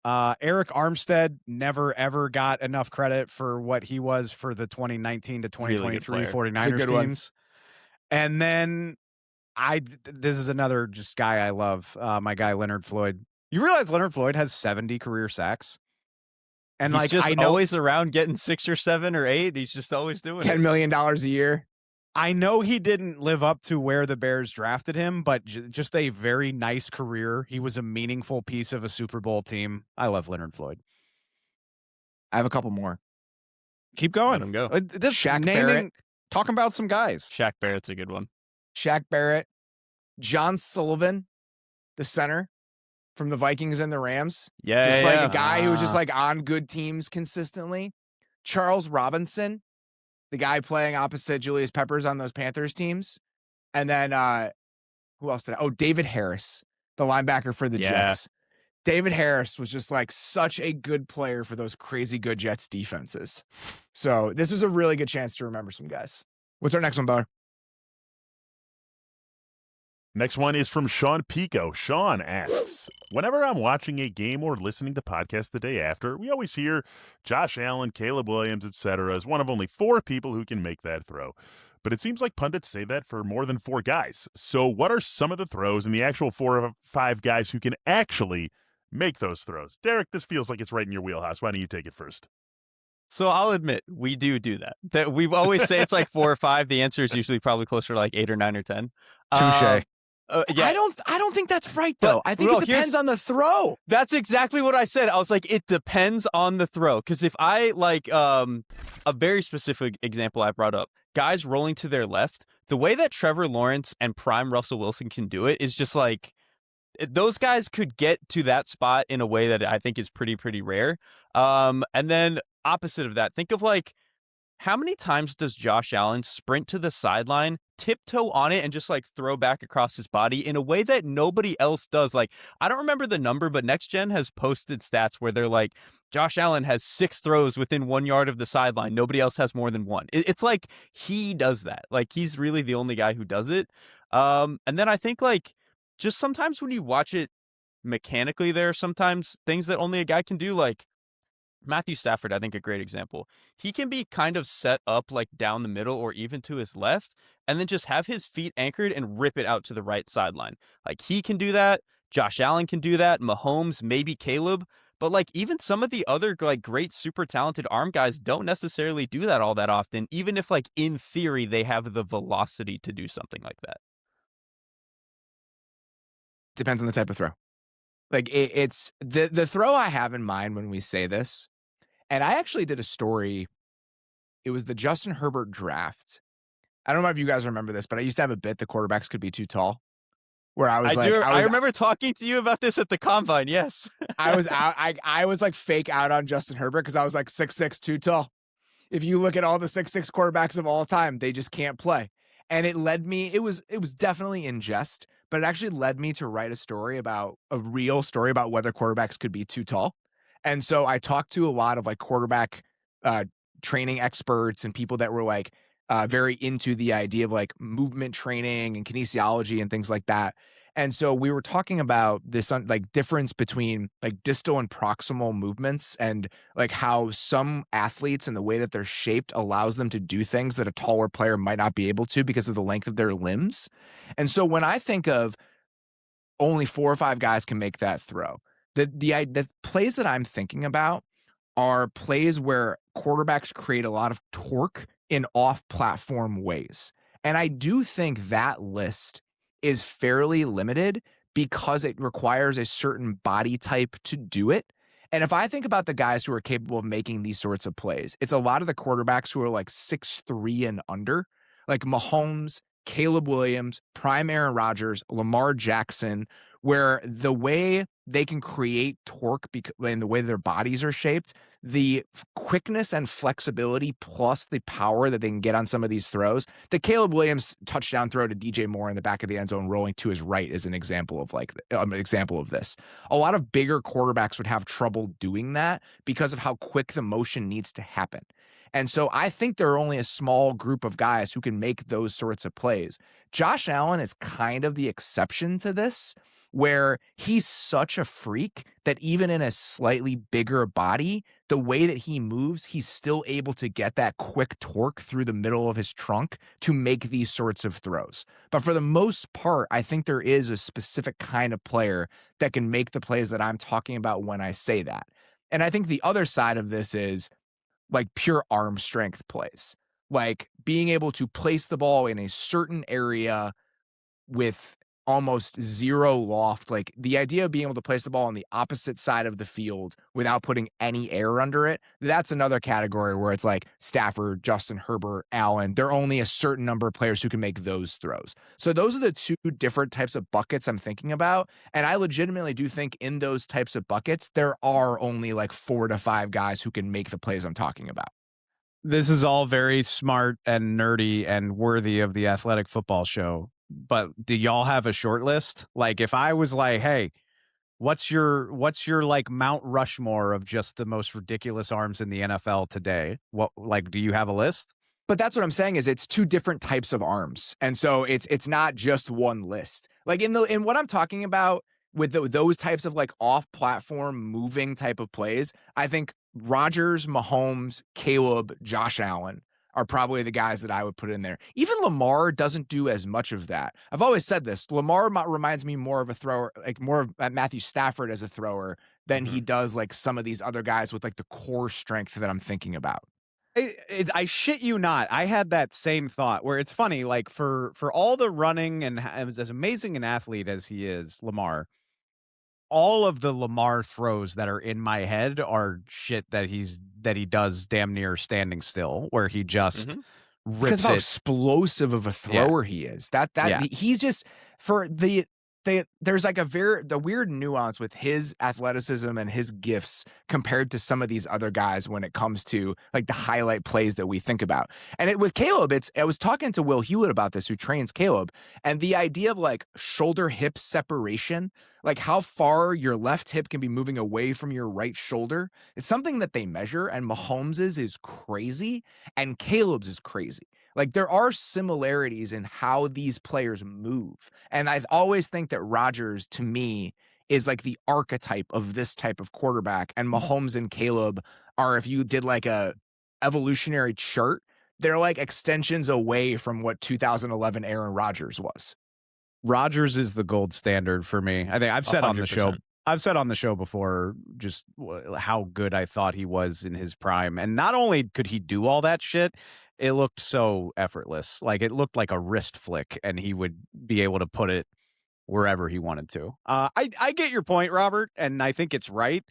Eric Armstead never, ever got enough credit for what he was for the 2019 to 2023 Really 49ers good one. teams. And then this is another just guy I love, my guy, Leonard Floyd. You realize Leonard Floyd has 70 career sacks? And He's like, just I know, always around getting 6 or 7 or 8. He's just always doing $10 it. million a year. I know he didn't live up to where the Bears drafted him, but just a very nice career. He was a meaningful piece of a Super Bowl team. I love Leonard Floyd. I have a couple more. Keep going. Let him go. This Shaq Barrett. talking about some guys. Shaq Barrett's a good one. Shaq Barrett, John Sullivan, the center from the Vikings and the Rams. Yeah, Just yeah. like a guy who was just like on good teams consistently. Charles Robinson, the guy playing opposite Julius Peppers on those Panthers teams. And then who else did I? Oh, David Harris, the linebacker for the Yeah. Jets. David Harris was just like such a good player for those crazy good Jets defenses. So this was a really good chance to remember some guys. What's our next one, Bo? Next one is from Sean Pico. Sean asks, whenever I'm watching a game or listening to podcasts the day after, we always hear Josh Allen, Caleb Williams, etc. as one of only 4 people who can make that throw. But it seems like pundits say that for more than 4 guys. So what are some of the throws and the actual 4 or 5 guys who can actually make those throws? Derek, this feels like it's right in your wheelhouse. Why don't you take it first? So I'll admit, we do that. That we always say it's like 4 or 5. The answer is usually probably closer to like 8 or 9 or 10. Touche. I Yeah, don't think that's right though. But, I think well, it depends on the throw. that's exactly what I said. I was like, it depends on the throw. Because if I like a very specific example I brought up, guys rolling to their left, the way that Trevor Lawrence and prime Russell Wilson can do it is just like those guys could get to that spot in a way that I think is pretty rare. And then opposite of that, think of like, how many times does Josh Allen sprint to the sideline, tiptoe on it, and just like throw back across his body in a way that nobody else does? Like, I don't remember the number, but Next Gen has posted stats where they're like, Josh Allen has 6 throws within 1 yard of the sideline. Nobody else has more than 1. It's like he does that. Like, he's really the only guy who does it. And then I think like just sometimes when you watch it mechanically, there are sometimes things that only a guy can do, like Matthew Stafford, I think a great example. He can be kind of set up like down the middle or even to his left, and then just have his feet anchored and rip it out to the right sideline. Like he can do that. Josh Allen can do that. Mahomes, maybe Caleb. But like even some of the other like great super talented arm guys don't necessarily do that all that often, even if like in theory they have the velocity to do something like that. Depends on the type of throw. Like it's the throw I have in mind when we say this, and I actually did a story. It was the Justin Herbert draft. I don't know if you guys remember this, but I used to have a bit the quarterbacks could be too tall. Where I was I remember talking to you about this at the combine. Yes. I was out. I was like fake out on Justin Herbert because I was like 6'6", too tall. If you look at all the 6'6" quarterbacks of all time, they just can't play. And it led me. It was definitely in jest, but it actually led me to write a real story about whether quarterbacks could be too tall. And so I talked to a lot of like quarterback training experts and people that were like very into the idea of like movement training and kinesiology and things like that. And so we were talking about this like difference between like distal and proximal movements and like how some athletes and the way that they're shaped allows them to do things that a taller player might not be able to because of the length of their limbs. And so when I think of only 4 or 5 guys can make that throw, the plays that I'm thinking about are plays where quarterbacks create a lot of torque in off-platform ways. And I do think that list is fairly limited because it requires a certain body type to do it. And if I think about the guys who are capable of making these sorts of plays, it's a lot of the quarterbacks who are like 6'3" and under, like Mahomes, Caleb Williams, prime Aaron Rodgers, Lamar Jackson, where the way they can create torque and the way their bodies are shaped, the quickness and flexibility plus the power that they can get on some of these throws. The Caleb Williams touchdown throw to DJ Moore in the back of the end zone rolling to his right is an example of this. A lot of bigger quarterbacks would have trouble doing that because of how quick the motion needs to happen. And so I think there are only a small group of guys who can make those sorts of plays. Josh Allen is kind of the exception to this, where he's such a freak that even in a slightly bigger body, the way that he moves, he's still able to get that quick torque through the middle of his trunk to make these sorts of throws. But for the most part, I think there is a specific kind of player that can make the plays that I'm talking about when I say that. And I think the other side of this is like pure arm strength plays, like being able to place the ball in a certain area with almost zero loft. Like the idea of being able to place the ball on the opposite side of the field without putting any air under it, that's another category where it's like Stafford, Justin Herbert, Allen. There are only a certain number of players who can make those throws. So those are the 2 different types of buckets I'm thinking about. And I legitimately do think in those types of buckets, there are only like 4 to 5 guys who can make the plays I'm talking about. This is all very smart and nerdy and worthy of the Athletic Football Show. But do y'all have a short list? Like if I was like, hey, what's your like Mount Rushmore of just the most ridiculous arms in the NFL today? What, like, do you have a list? But that's what I'm saying is it's 2 different types of arms. And so it's not just one list. Like in what I'm talking about with those types of like off-platform moving type of plays, I think Rodgers, Mahomes, Caleb, Josh Allen are probably the guys that I would put in there. Even Lamar doesn't do as much of that. I've always said this. Lamar reminds me more of a thrower, like more of Matthew Stafford as a thrower than he does like some of these other guys with like the core strength that I'm thinking about. I shit you not. I had that same thought where it's funny, like for all the running and as amazing an athlete as he is, Lamar, all of the Lamar throws that are in my head are shit that he does damn near standing still, where he just rips because of how it. explosive of a thrower he is. He's just for there's like the weird nuance with his athleticism and his gifts compared to some of these other guys when it comes to like the highlight plays that we think about. And with Caleb, I was talking to Will Hewlett about this, who trains Caleb, and the idea of like shoulder hip separation, like how far your left hip can be moving away from your right shoulder. It's something that they measure, and Mahomes's is crazy and Caleb's is crazy. Like, there are similarities in how these players move. And I always think that Rodgers, to me, is like the archetype of this type of quarterback. And Mahomes and Caleb are, if you did like a evolutionary chart, they're like extensions away from what 2011 Aaron Rodgers was. Rodgers is the gold standard for me. I think I've said on the show 100%. I've said on the show before just how good I thought he was in his prime. And not only could he do all that shit, it looked so effortless. Like it looked like a wrist flick and he would be able to put it wherever he wanted to. I get your point, Robert, and I think it's right.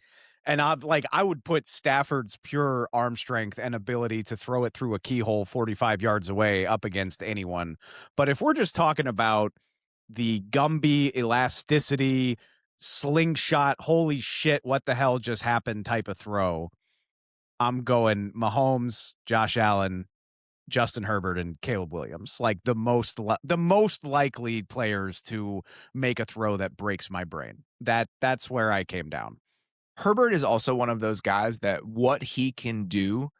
And I would put Stafford's pure arm strength and ability to throw it through a keyhole 45 yards away up against anyone. But if we're just talking about the Gumby elasticity, slingshot, holy shit, what the hell just happened type of throw, I'm going Mahomes, Josh Allen, Justin Herbert, and Caleb Williams, like the most likely players to make a throw that breaks my brain. That's where I came down. Herbert is also one of those guys that what he can do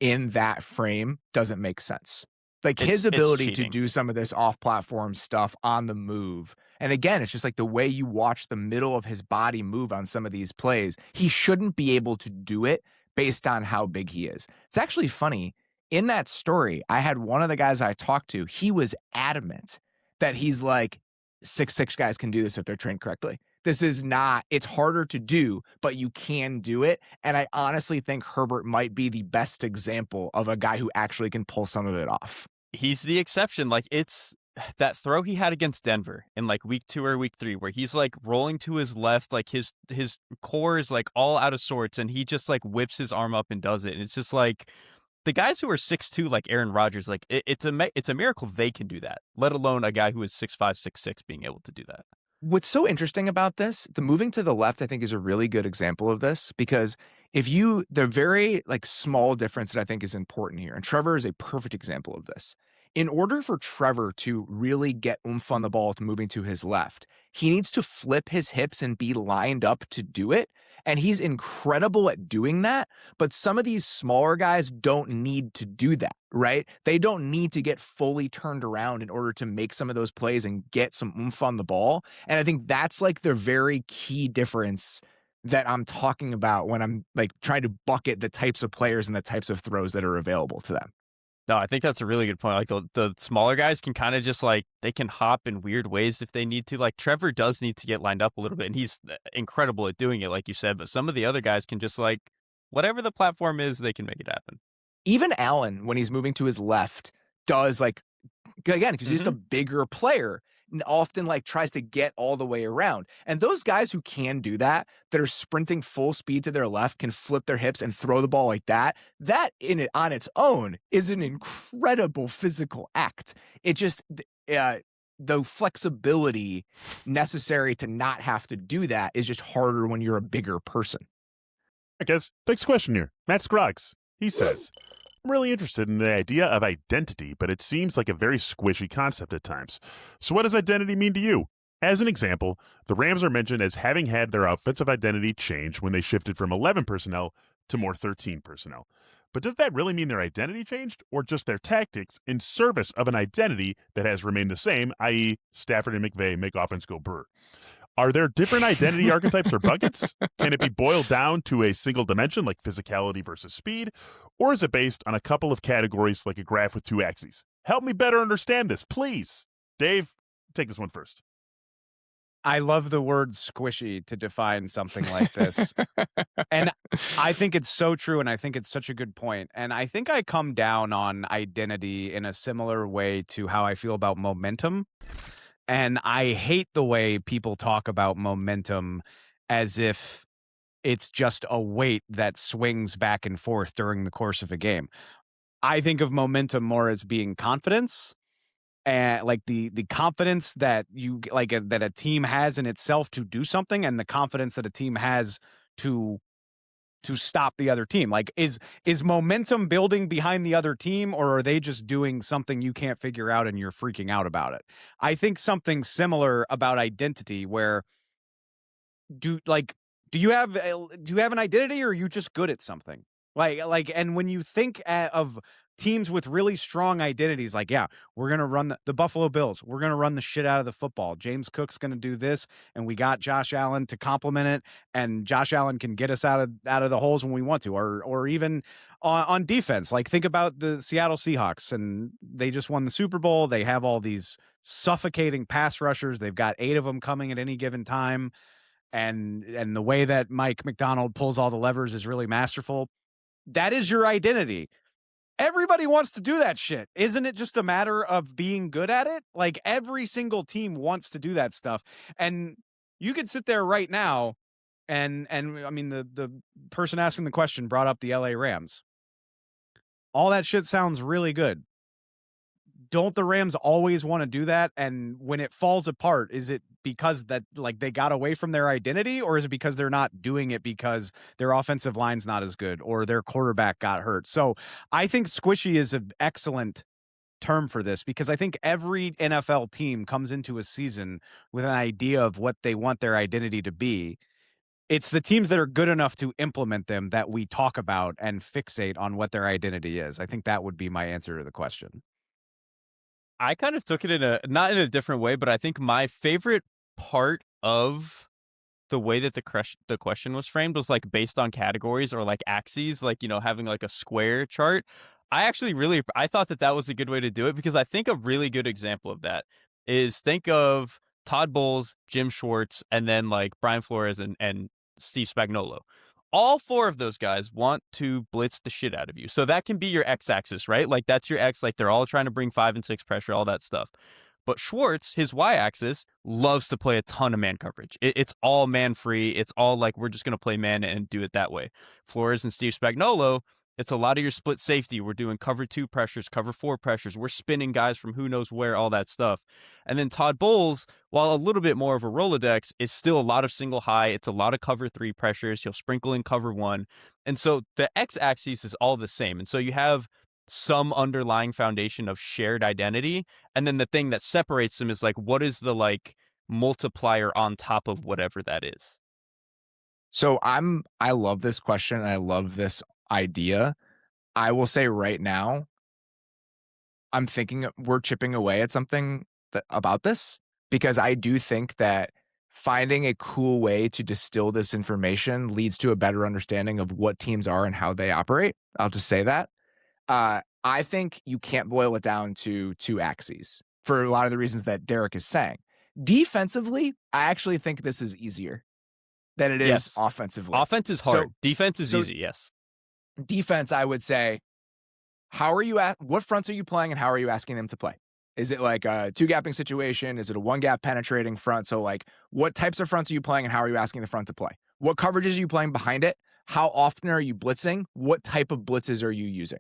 in that frame doesn't make sense. Like his ability to do some of this off-platform stuff on the move. And again, it's just like the way you watch the middle of his body move on some of these plays. He shouldn't be able to do it based on how big he is. It's actually funny. In that story, I had one of the guys I talked to, he was adamant that he's like, 6'6" guys can do this if they're trained correctly. This is not, it's harder to do, but you can do it. And I honestly think Herbert might be the best example of a guy who actually can pull some of it off. He's the exception. Like, it's that throw he had against Denver in like week 2 or week 3, where he's like rolling to his left, like his core is like all out of sorts, and he just like whips his arm up and does it. And it's just like the guys who are 6'2", like Aaron Rodgers, like it's a miracle they can do that, let alone a guy who is 6'5", 6'6" being able to do that. What's so interesting about this, the moving to the left, I think is a really good example of this, because the very like small difference that I think is important here, and Trevor is a perfect example of this. In order for Trevor to really get oomph on the ball to moving to his left, he needs to flip his hips and be lined up to do it. And he's incredible at doing that. But some of these smaller guys don't need to do that, right? They don't need to get fully turned around in order to make some of those plays and get some oomph on the ball. And I think that's like the very key difference that I'm talking about when I'm like trying to bucket the types of players and the types of throws that are available to them. No, I think that's a really good point. Like the smaller guys can kind of just like, they can hop in weird ways if they need to. Like Trevor does need to get lined up a little bit, and he's incredible at doing it, like you said. But some of the other guys can just like, whatever the platform is, they can make it happen. Even Allen, when he's moving to his left, does like, again, because he's just a bigger player, and often like tries to get all the way around. And those guys who can do that are sprinting full speed to their left, can flip their hips and throw the ball like that on its own is an incredible physical act. It just, the flexibility necessary to not have to do that is just harder when you're a bigger person. I guess next question here. Matt Scruggs. He says, I'm really interested in the idea of identity, but it seems like a very squishy concept at times. So what does identity mean to you? As an example, the Rams are mentioned as having had their offensive identity change when they shifted from 11 personnel to more 13 personnel. But does that really mean their identity changed, or just their tactics in service of an identity that has remained the same, i.e. Stafford and McVay make offense go brr? Are there different identity archetypes or buckets? Can it be boiled down to a single dimension like physicality versus speed? Or is it based on a couple of categories like a graph with 2 axes? Help me better understand this, please. Dave, take this one first. I love the word squishy to define something like this. And I think it's so true, and I think it's such a good point. And I think I come down on identity in a similar way to how I feel about momentum. And I hate the way people talk about momentum as if it's just a weight that swings back and forth during the course of a game. I think of momentum more as being confidence, and like the confidence that you like that a team has in itself to do something, and the confidence that a team has to stop the other team. Like is momentum building behind the other team, or are they just doing something you can't figure out and you're freaking out about it? I think something similar about identity, where do you have an identity, or are you just good at something? And when you think of teams with really strong identities, like, yeah, we're going to run the Buffalo Bills. We're going to run the shit out of the football. James Cook's going to do this, and we got Josh Allen to complement it, and Josh Allen can get us out of the holes when we want to, or even on defense. Like, think about the Seattle Seahawks, and they just won the Super Bowl. They have all these suffocating pass rushers. They've got 8 of them coming at any given time. And the way that Mike McDonald pulls all the levers is really masterful. That is your identity. Everybody wants to do that shit. Isn't it just a matter of being good at it? Like, every single team wants to do that stuff. And you could sit there right now and I mean, the person asking the question brought up the LA Rams. All that shit sounds really good. Don't the Rams always want to do that? And when it falls apart, is it because that, like, they got away from their identity, or is it because they're not doing it because their offensive line's not as good or their quarterback got hurt? So I think squishy is an excellent term for this, because I think every NFL team comes into a season with an idea of what they want their identity to be. It's the teams that are good enough to implement them that we talk about and fixate on what their identity is. I think that would be my answer to the question. I kind of took it not in a different way, but I think my favorite part of the way that the question was framed was like based on categories or like axes, like, having like a square chart. I thought that was a good way to do it, because I think a really good example of that is, think of Todd Bowles, Jim Schwartz, and then like Brian Flores and Steve Spagnuolo. All 4 of those guys want to blitz the shit out of you. So that can be your x-axis, right? Like, that's your x. Like, they're all trying to bring 5 and 6 pressure, all that stuff. But Schwartz, his y-axis, loves to play a ton of man coverage. It's all man free. It's all like, we're just going to play man and do it that way. Flores and Steve Spagnuolo, it's a lot of your split safety. We're doing cover 2 pressures, cover 4 pressures. We're spinning guys from who knows where, all that stuff. And then Todd Bowles, while a little bit more of a Rolodex, is still a lot of single high. It's a lot of cover 3 pressures. He'll sprinkle in cover 1. And so the x-axis is all the same. And so you have some underlying foundation of shared identity. And then the thing that separates them is like, what is the like multiplier on top of whatever that is? So I love this question, and I love this idea. I will say right now, I'm thinking we're chipping away at something about this, because I do think that finding a cool way to distill this information leads to a better understanding of what teams are and how they operate. I'll just say that. I think you can't boil it down to 2 axes for a lot of the reasons that Derrik is saying. Defensively, I actually think this is easier than it is offensively. Offense is hard. Defense is easy, yes. Defense, I would say, what fronts are you playing and how are you asking them to play? Is it like a 2-gapping situation? Is it a 1-gap penetrating front? So like, what types of fronts are you playing and how are you asking the front to play? What coverages are you playing behind it? How often are you blitzing? What type of blitzes are you using?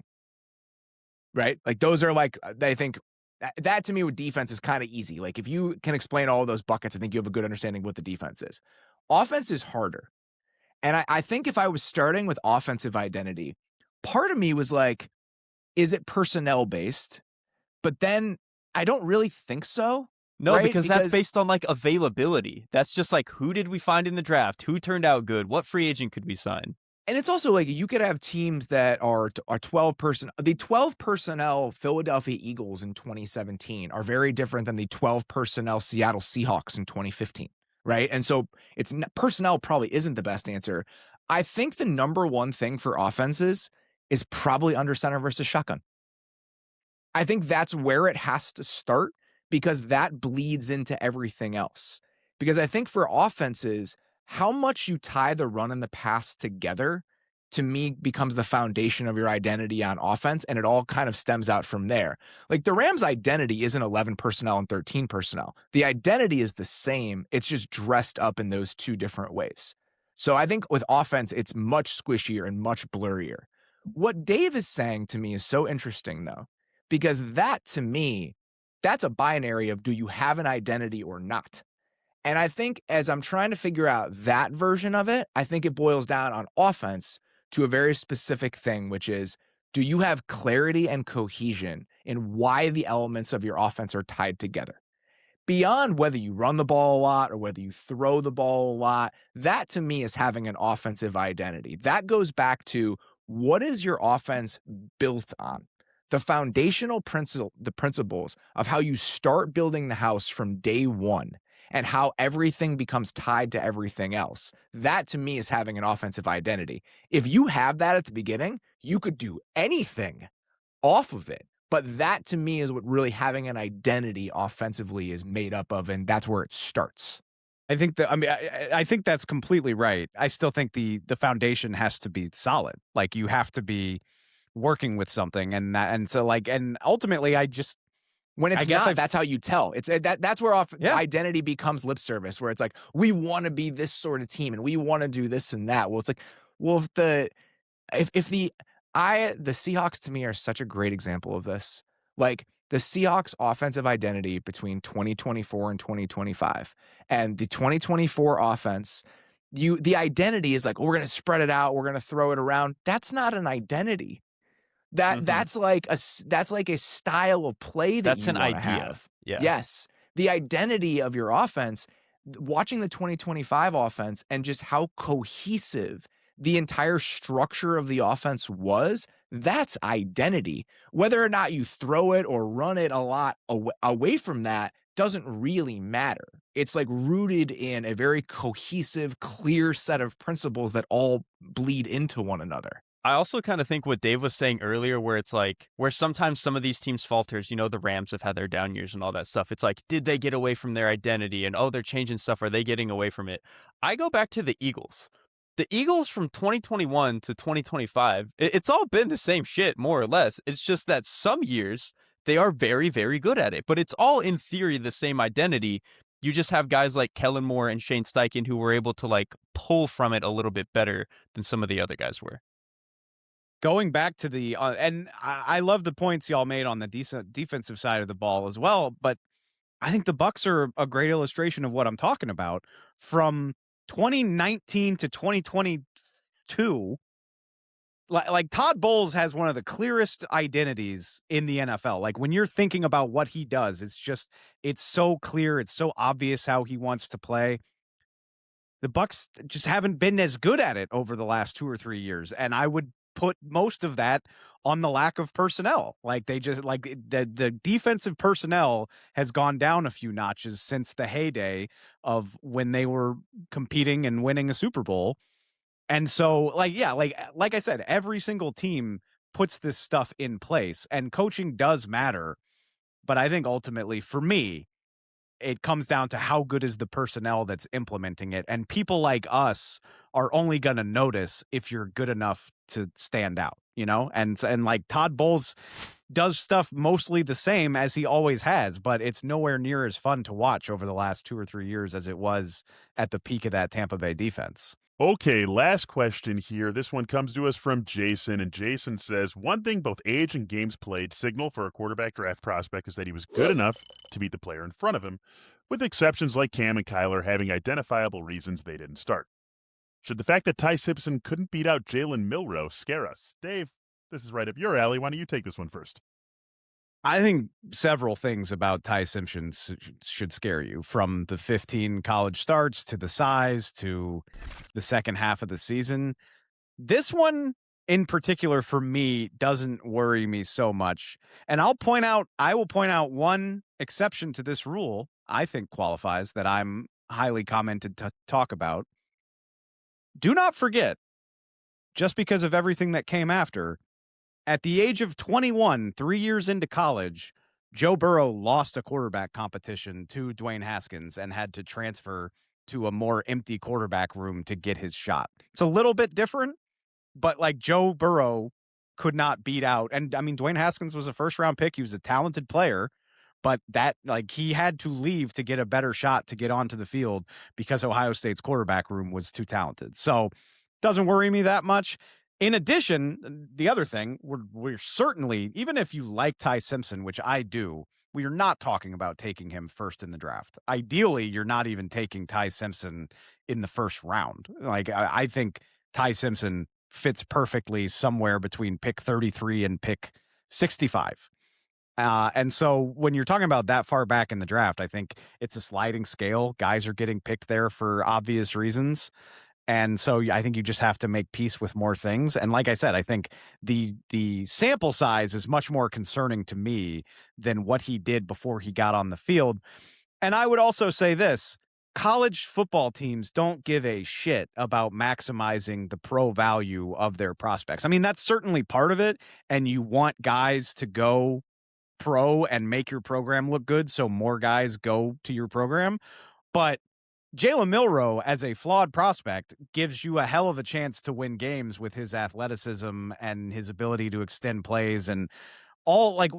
Right? Like, those are like, I think that to me with defense is kind of easy. Like, if you can explain all of those buckets, I think you have a good understanding of what the defense is. Offense is harder. And I think if I was starting with offensive identity, part of me was like, is it personnel based? But then I don't really think so. No, right? because that's based on like availability. That's just like, who did we find in the draft? Who turned out good? What free agent could we sign? And it's also like, you could have teams that are 12 person. The 12 personnel Philadelphia Eagles in 2017 are very different than the 12 personnel Seattle Seahawks in 2015. Right. And so personnel probably isn't the best answer. I think the number one thing for offenses is probably under center versus shotgun. I think that's where it has to start, because that bleeds into everything else. Because I think for offenses, how much you tie the run and the pass together, to me, becomes the foundation of your identity on offense, and it all kind of stems out from there. Like, the Rams' identity isn't 11 personnel and 13 personnel. The identity is the same. It's just dressed up in those 2 different ways. So I think with offense, it's much squishier and much blurrier. What Dave is saying to me is so interesting, though, because that, to me, that's a binary of, do you have an identity or not? And I think as I'm trying to figure out that version of it, I think it boils down on offense to a very specific thing, which is, do you have clarity and cohesion in why the elements of your offense are tied together? Beyond whether you run the ball a lot or whether you throw the ball a lot, that to me is having an offensive identity. That goes back to, what is your offense built on? The foundational principles of how you start building the house from day one and how everything becomes tied to everything else. That to me is having an offensive identity. If you have that at the beginning, you could do anything off of it. But that to me is what really having an identity offensively is made up of, and that's where it starts. I think that, I mean, I think that's completely right. I still think the foundation has to be solid. Like, you have to be working with something, and so like, and ultimately When it's I guess not, that's how you tell. It's that's where Yeah. identity becomes lip service, where it's like, we want to be this sort of team and we want to do this and that. Well, it's like, well, the Seahawks to me are such a great example of this. Like, the Seahawks offensive identity between 2024 and 2025, and the 2024 offense, the identity is like, oh, we're going to spread it out, we're going to throw it around. That's not an identity. That's like a style of play that That's you an wanna idea. have. Yeah. Yes. The identity of your offense, watching the 2025 offense and just how cohesive the entire structure of the offense was, that's identity. Whether or not you throw it or run it a lot away from that doesn't really matter. It's like rooted in a very cohesive, clear set of principles that all bleed into one another. I also kind of think what Dave was saying earlier, where it's like, where sometimes some of these teams falters, the Rams have had their down years and all that stuff. It's like, did they get away from their identity? And, oh, they're changing stuff. Are they getting away from it? I go back to the Eagles. The Eagles from 2021 to 2025, it's all been the same shit, more or less. It's just that some years they are very, very good at it. But it's all, in theory, the same identity. You just have guys like Kellen Moore and Shane Steichen who were able to, like, pull from it a little bit better than some of the other guys were. Going back to the and I love the points y'all made on the defensive side of the ball as well, but I think the Bucs are a great illustration of what I'm talking about. From 2019 to 2022, like Todd Bowles has one of the clearest identities in the NFL. Like, when you're thinking about what he does, it's so clear, it's so obvious how he wants to play. The Bucs just haven't been as good at it over the last 2 or 3 years, and I would put most of that on the lack of personnel. Like, they just, like, the defensive personnel has gone down a few notches since the heyday of when they were competing and winning a Super Bowl. And so, like, yeah, like I said, every single team puts this stuff in place, and coaching does matter. But I think ultimately, for me, it comes down to how good is the personnel that's implementing it. And people like us are only going to notice if you're good enough to stand out, and like Todd Bowles does stuff mostly the same as he always has, but it's nowhere near as fun to watch over the last 2 or 3 years as it was at the peak of that Tampa Bay defense. Okay, last question here. This one comes to us from Jason, and Jason says, one thing both age and games played signal for a quarterback draft prospect is that he was good enough to beat the player in front of him, with exceptions like Cam and Kyler having identifiable reasons they didn't start. Should the fact that Ty Simpson couldn't beat out Jalen Milroe scare us? Dave, this is right up your alley. Why don't you take this one first? I think several things about Ty Simpson should scare you, from the 15 college starts to the size to the second half of the season. This one in particular for me doesn't worry me so much. And I will point out one exception to this rule I think qualifies, that I'm highly commented to talk about. Do not forget, just because of everything that came after, at the age of 21, 3 years into college, Joe Burrow lost a quarterback competition to Dwayne Haskins and had to transfer to a more empty quarterback room to get his shot. It's a little bit different, but like, Joe Burrow could not beat out. And I mean, Dwayne Haskins was a first-round pick. He was a talented player, but he had to leave to get a better shot to get onto the field because Ohio State's quarterback room was too talented. So doesn't worry me that much. In addition, the other thing, we're certainly, even if you like Ty Simpson, which I do, we are not talking about taking him first in the draft. Ideally, you're not even taking Ty Simpson in the first round. Like, I think Ty Simpson fits perfectly somewhere between pick 33 and pick 65. And so when you're talking about that far back in the draft, I think it's a sliding scale. Guys are getting picked there for obvious reasons. And so I think you just have to make peace with more things. And like I said, I think the sample size is much more concerning to me than what he did before he got on the field. And I would also say this: college football teams don't give a shit about maximizing the pro value of their prospects. I mean, that's certainly part of it. And you want guys to go pro and make your program look good, so more guys go to your program. But Jalen Milroe, as a flawed prospect, gives you a hell of a chance to win games with his athleticism and his ability to extend plays and all, like,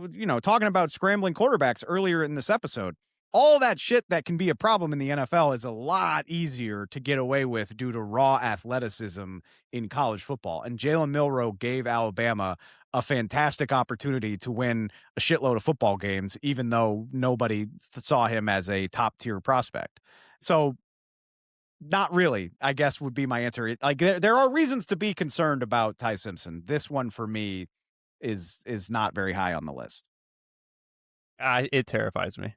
talking about scrambling quarterbacks earlier in this episode. All that shit that can be a problem in the NFL is a lot easier to get away with due to raw athleticism in college football. And Jalen Milroe gave Alabama a fantastic opportunity to win a shitload of football games, even though nobody saw him as a top-tier prospect. So not really, I guess, would be my answer. Like, there are reasons to be concerned about Ty Simpson. This one for me is not very high on the list. It terrifies me.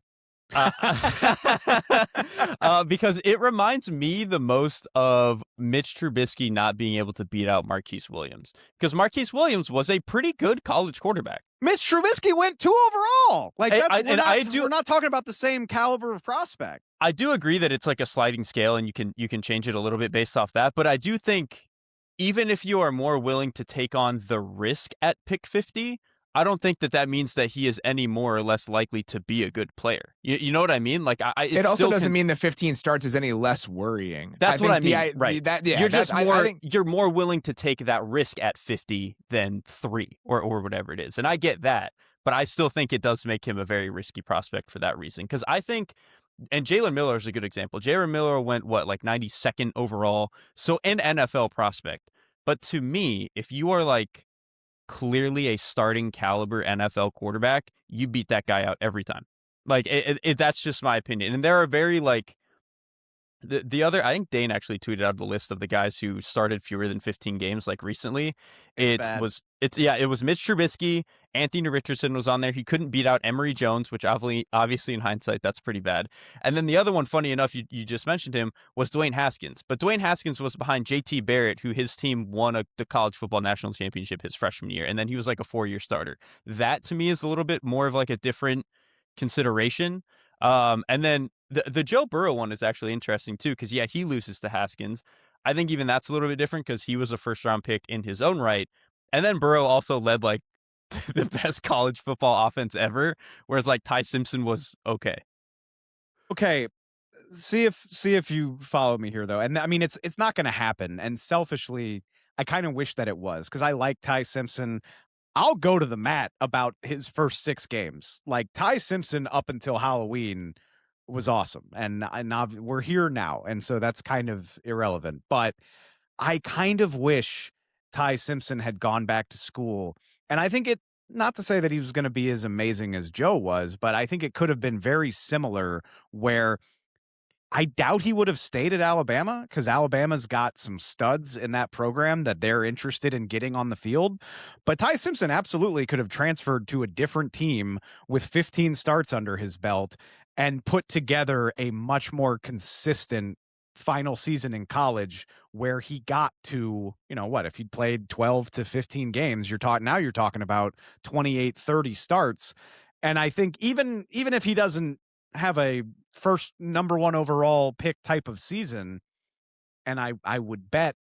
Because it reminds me the most of Mitch Trubisky not being able to beat out Marquise Williams. Because Marquise Williams was a pretty good college quarterback. Mitch Trubisky went 2 overall. Like, we're not talking about the same caliber of prospect. I do agree that it's like a sliding scale, and you can change it a little bit based off that. But I do think even if you are more willing to take on the risk at pick 50, I don't think that means that he is any more or less likely to be a good player. You know what I mean? Like, it also doesn't mean the 15 starts is any less worrying. That's what I mean, right? You're just more. You're more willing to take that risk at 50 than 3 or whatever it is, and I get that. But I still think it does make him a very risky prospect for that reason. Because I think, and Jalen Miller is a good example. Jalen Miller went like 92nd overall, so an NFL prospect. But to me, if you are like clearly a starting caliber NFL quarterback, you beat that guy out every time. Like, that's just my opinion. And there are very, like, the other, I think Dane actually tweeted out the list of the guys who started fewer than 15 games, like, recently. It was Mitch Trubisky. Anthony Richardson was on there. He couldn't beat out Emory Jones, which obviously in hindsight, that's pretty bad. And then the other one, funny enough, you just mentioned him, was Dwayne Haskins. But Dwayne Haskins was behind JT Barrett, who his team won the college football national championship his freshman year. And then he was like a 4-year starter. That to me is a little bit more of like a different consideration. And then the Joe Burrow one is actually interesting too, because he loses to Haskins. I think even that's a little bit different because he was a first-round pick in his own right. And then Burrow also led like the best college football offense ever, whereas like Ty Simpson was okay. Okay, see if you follow me here though. And I mean, it's not going to happen. And selfishly, I kind of wish that it was, because I like Ty Simpson. I'll go to the mat about his first 6 games. Like, Ty Simpson up until Halloween was awesome. And we're here now. And so that's kind of irrelevant. But I kind of wish Ty Simpson had gone back to school. And I think not to say that he was going to be as amazing as Joe was, but I think it could have been very similar, where I doubt he would have stayed at Alabama, because Alabama's got some studs in that program that they're interested in getting on the field. But Ty Simpson absolutely could have transferred to a different team with 15 starts under his belt and put together a much more consistent final season in college, where he got to, if he'd played 12 to 15 games, you're talking about 28, 30 starts. And I think even if he doesn't have a first number 1 overall pick type of season, and I would bet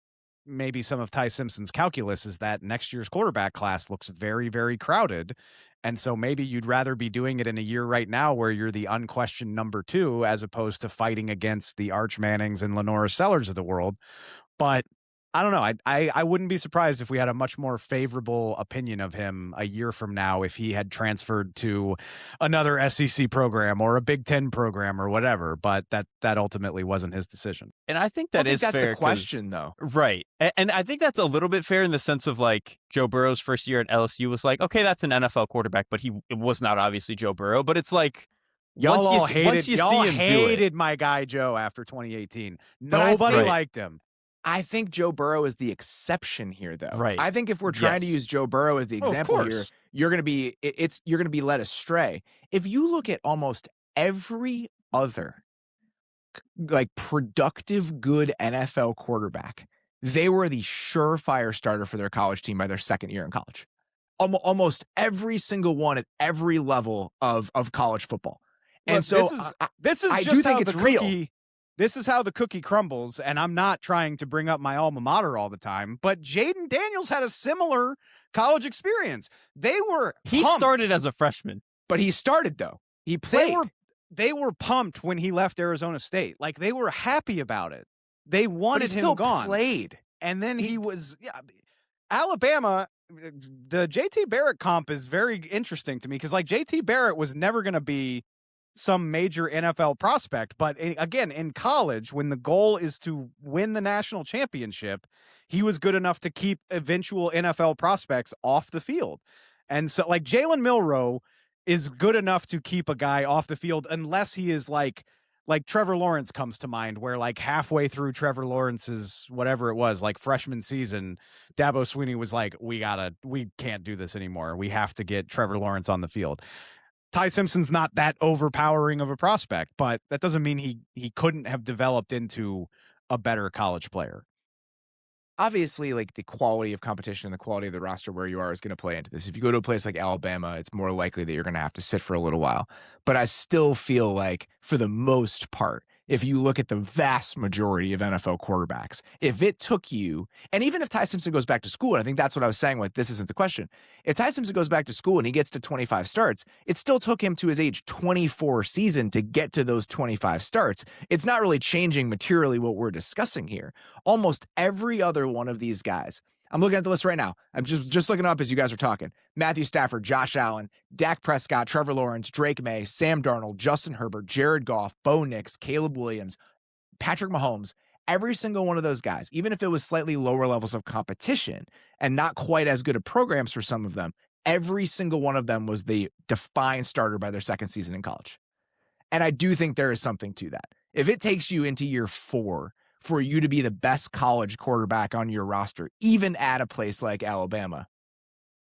maybe some of Ty Simpson's calculus is that next year's quarterback class looks very, very crowded. And so maybe you'd rather be doing it in a year right now where you're the unquestioned number 2, as opposed to fighting against the Arch Mannings and Lenora Sellers of the world. But I don't know. I wouldn't be surprised if we had a much more favorable opinion of him a year from now if he had transferred to another SEC program or a Big Ten program or whatever. But that ultimately wasn't his decision. And I think that's fair. The question, though. Right. And I think that's a little bit fair in the sense of, like, Joe Burrow's first year at LSU was like, okay, that's an NFL quarterback, but it was not obviously Joe Burrow. But it's like, y'all hated my guy Joe after 2018. Nobody liked him. I think Joe Burrow is the exception here, though. Right. I think if we're trying to use Joe Burrow as the example here, you're going to be led astray. If you look at almost every other like productive, good NFL quarterback, they were the surefire starter for their college team by their second year in college. Almost every single one at every level of college football. And Look, so this is I just do think how it's the real. cookie. This is how the cookie crumbles, and I'm not trying to bring up my alma mater all the time, but Jaden Daniels had a similar college experience. They were He pumped. started as a freshman. But he started, though. He played. They were pumped when he left Arizona State. Like, they were happy about it. They but wanted he him still gone. played. And then he was Alabama. The JT Barrett comp is very interesting to me because, like, JT Barrett was never going to be some major NFL prospect. But again, in college, when the goal is to win the national championship, he was good enough to keep eventual NFL prospects off the field. And so, like, Jalen Milroe is good enough to keep a guy off the field unless he is like Trevor Lawrence comes to mind, where like halfway through Trevor Lawrence's whatever it was, like freshman season, Dabo Swinney was like, we can't do this anymore. We have to get Trevor Lawrence on the field. Ty Simpson's not that overpowering of a prospect, but that doesn't mean he couldn't have developed into a better college player. Obviously, like, the quality of competition and the quality of the roster where you are is going to play into this. If you go to a place like Alabama, it's more likely that you're going to have to sit for a little while. But I still feel like, for the most part, if you look at the vast majority of NFL quarterbacks, if it took you, and even if Ty Simpson goes back to school, and I think that's what I was saying, like, this isn't the question. If Ty Simpson goes back to school and he gets to 25 starts, it still took him to his age 24 season to get to those 25 starts. It's not really changing materially what we're discussing here. Almost every other one of these guys, I'm looking at the list right now. I'm just looking up as you guys are talking. Matthew Stafford, Josh Allen, Dak Prescott, Trevor Lawrence, Drake May, Sam Darnold, Justin Herbert, Jared Goff, Bo Nix, Caleb Williams, Patrick Mahomes. Every single one of those guys, even if it was slightly lower levels of competition and not quite as good of programs for some of them, every single one of them was the defined starter by their second season in college. And I do think there is something to that. If it takes you into year 4 for you to be the best college quarterback on your roster, even at a place like Alabama,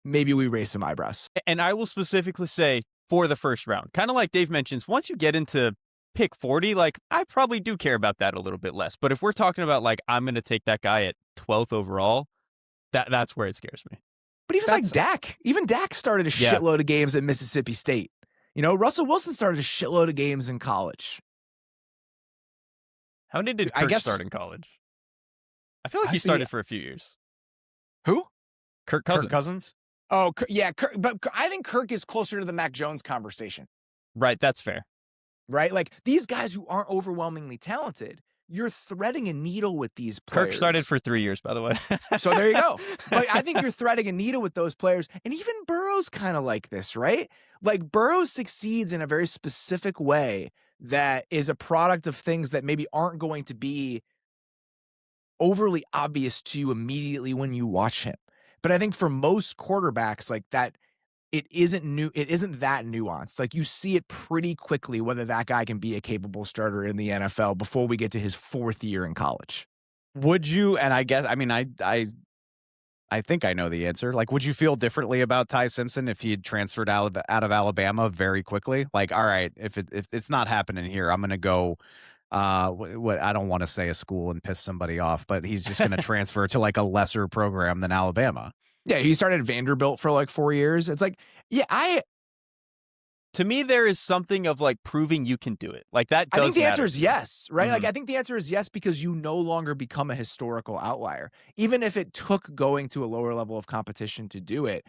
maybe we raise some eyebrows. And I will specifically say for the first round, kind of like Dave mentions, once you get into pick 40, like, I probably do care about that a little bit less. But if we're talking about, like, I'm going to take that guy at 12th overall, that's where it scares me. But even Dak started a shitload of games at Mississippi State. You know, Russell Wilson started a shitload of games in college. How many did Kirk start in college? I feel like he started for a few years. Who? Kirk Cousins. Kirk Cousins? Oh, yeah. But I think Kirk is closer to the Mac Jones conversation. Right, that's fair. Right? Like, these guys who aren't overwhelmingly talented, you're threading a needle with these players. Kirk started for 3 years, by the way. So there you go. But I think you're threading a needle with those players. And even Burrow's kind of like this, right? Like, Burrow succeeds in a very specific way that is a product of things that maybe aren't going to be overly obvious to you immediately when you watch him. But I think for most quarterbacks like that, it isn't that nuanced. Like, you see it pretty quickly whether that guy can be a capable starter in the NFL before we get to his 4th year in college. Would you, and I guess, I mean, I think I know the answer. Like, would you feel differently about Ty Simpson if he had transferred out of Alabama very quickly? Like, all right, if it's not happening here, I'm going to go, what I don't want to say a school and piss somebody off, but he's just going to transfer to like a lesser program than Alabama. Yeah, he started at Vanderbilt for like 4 years. It's like, yeah, to me, there is something of like proving you can do it. Like, that does I think the matter. answer is yes, right? Mm-hmm. Like, I think the answer is yes because you no longer become a historical outlier. Even if it took going to a lower level of competition to do it,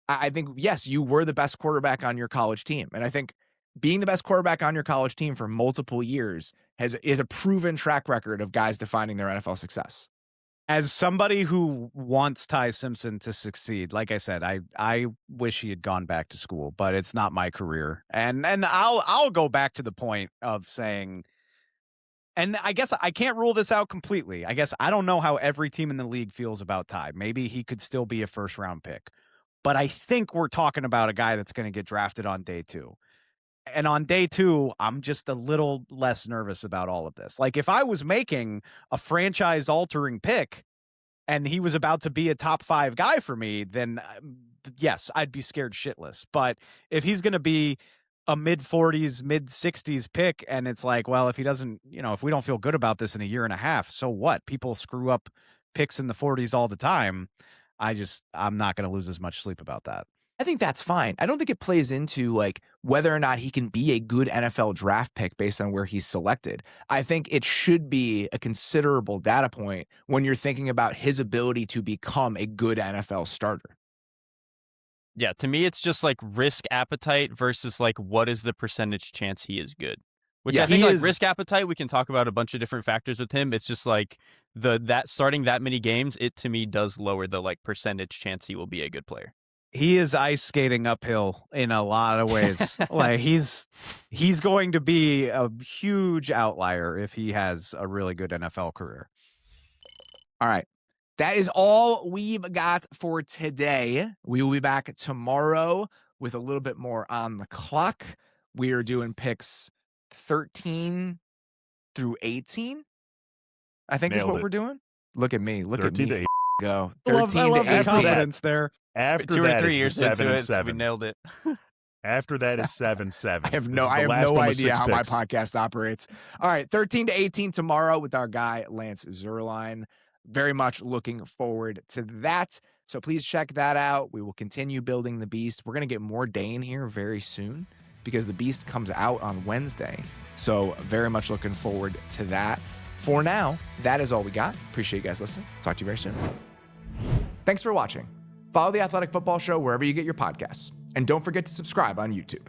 I think, yes, you were the best quarterback on your college team. And I think being the best quarterback on your college team for multiple years is a proven track record of guys defining their NFL success. As somebody who wants Ty Simpson to succeed, like I said, I wish he had gone back to school, but it's not my career. And I'll go back to the point of saying, and I guess I can't rule this out completely. I guess I don't know how every team in the league feels about Ty. Maybe he could still be a first-round pick. But I think we're talking about a guy that's going to get drafted on day 2. And on day 2, I'm just a little less nervous about all of this. Like, if I was making a franchise-altering pick and he was about to be a top 5 guy for me, then yes, I'd be scared shitless. But if he's going to be a mid 40s, mid 60s pick. And it's like, well, if he doesn't, if we don't feel good about this in a year and a half, so what? People screw up picks in the 40s all the time. I'm not going to lose as much sleep about that. I think that's fine. I don't think it plays into like whether or not he can be a good NFL draft pick based on where he's selected. I think it should be a considerable data point when you're thinking about his ability to become a good NFL starter. Yeah, to me, it's just like risk appetite versus like what is the percentage chance he is good. Which I think like risk appetite, we can talk about a bunch of different factors with him. It's just like that starting that many games, it to me does lower the like percentage chance he will be a good player. He is ice skating uphill in a lot of ways. Like he's going to be a huge outlier if he has a really good NFL career. All right. That is all we've got for today. We will be back tomorrow with a little bit more on the clock. We are doing picks 13 through 18. I think is what we're doing. Look at me. Look at me. Go. 13 I love to the 18. confidence there. After 2 or that 3 is years 7 into and it, 7. we nailed it. After that is 7-7. I have no idea how my podcast operates. All right, 13 to 18 tomorrow with our guy Lance Zierlein. Very much looking forward to that. So please check that out. We will continue building the beast. We're going to get more Dane here very soon because the beast comes out on Wednesday. So very much looking forward to that. For now, that is all we got. Appreciate you guys listening. Talk to you very soon. Thanks for watching. Follow the Athletic Football Show wherever you get your podcasts. And don't forget to subscribe on YouTube.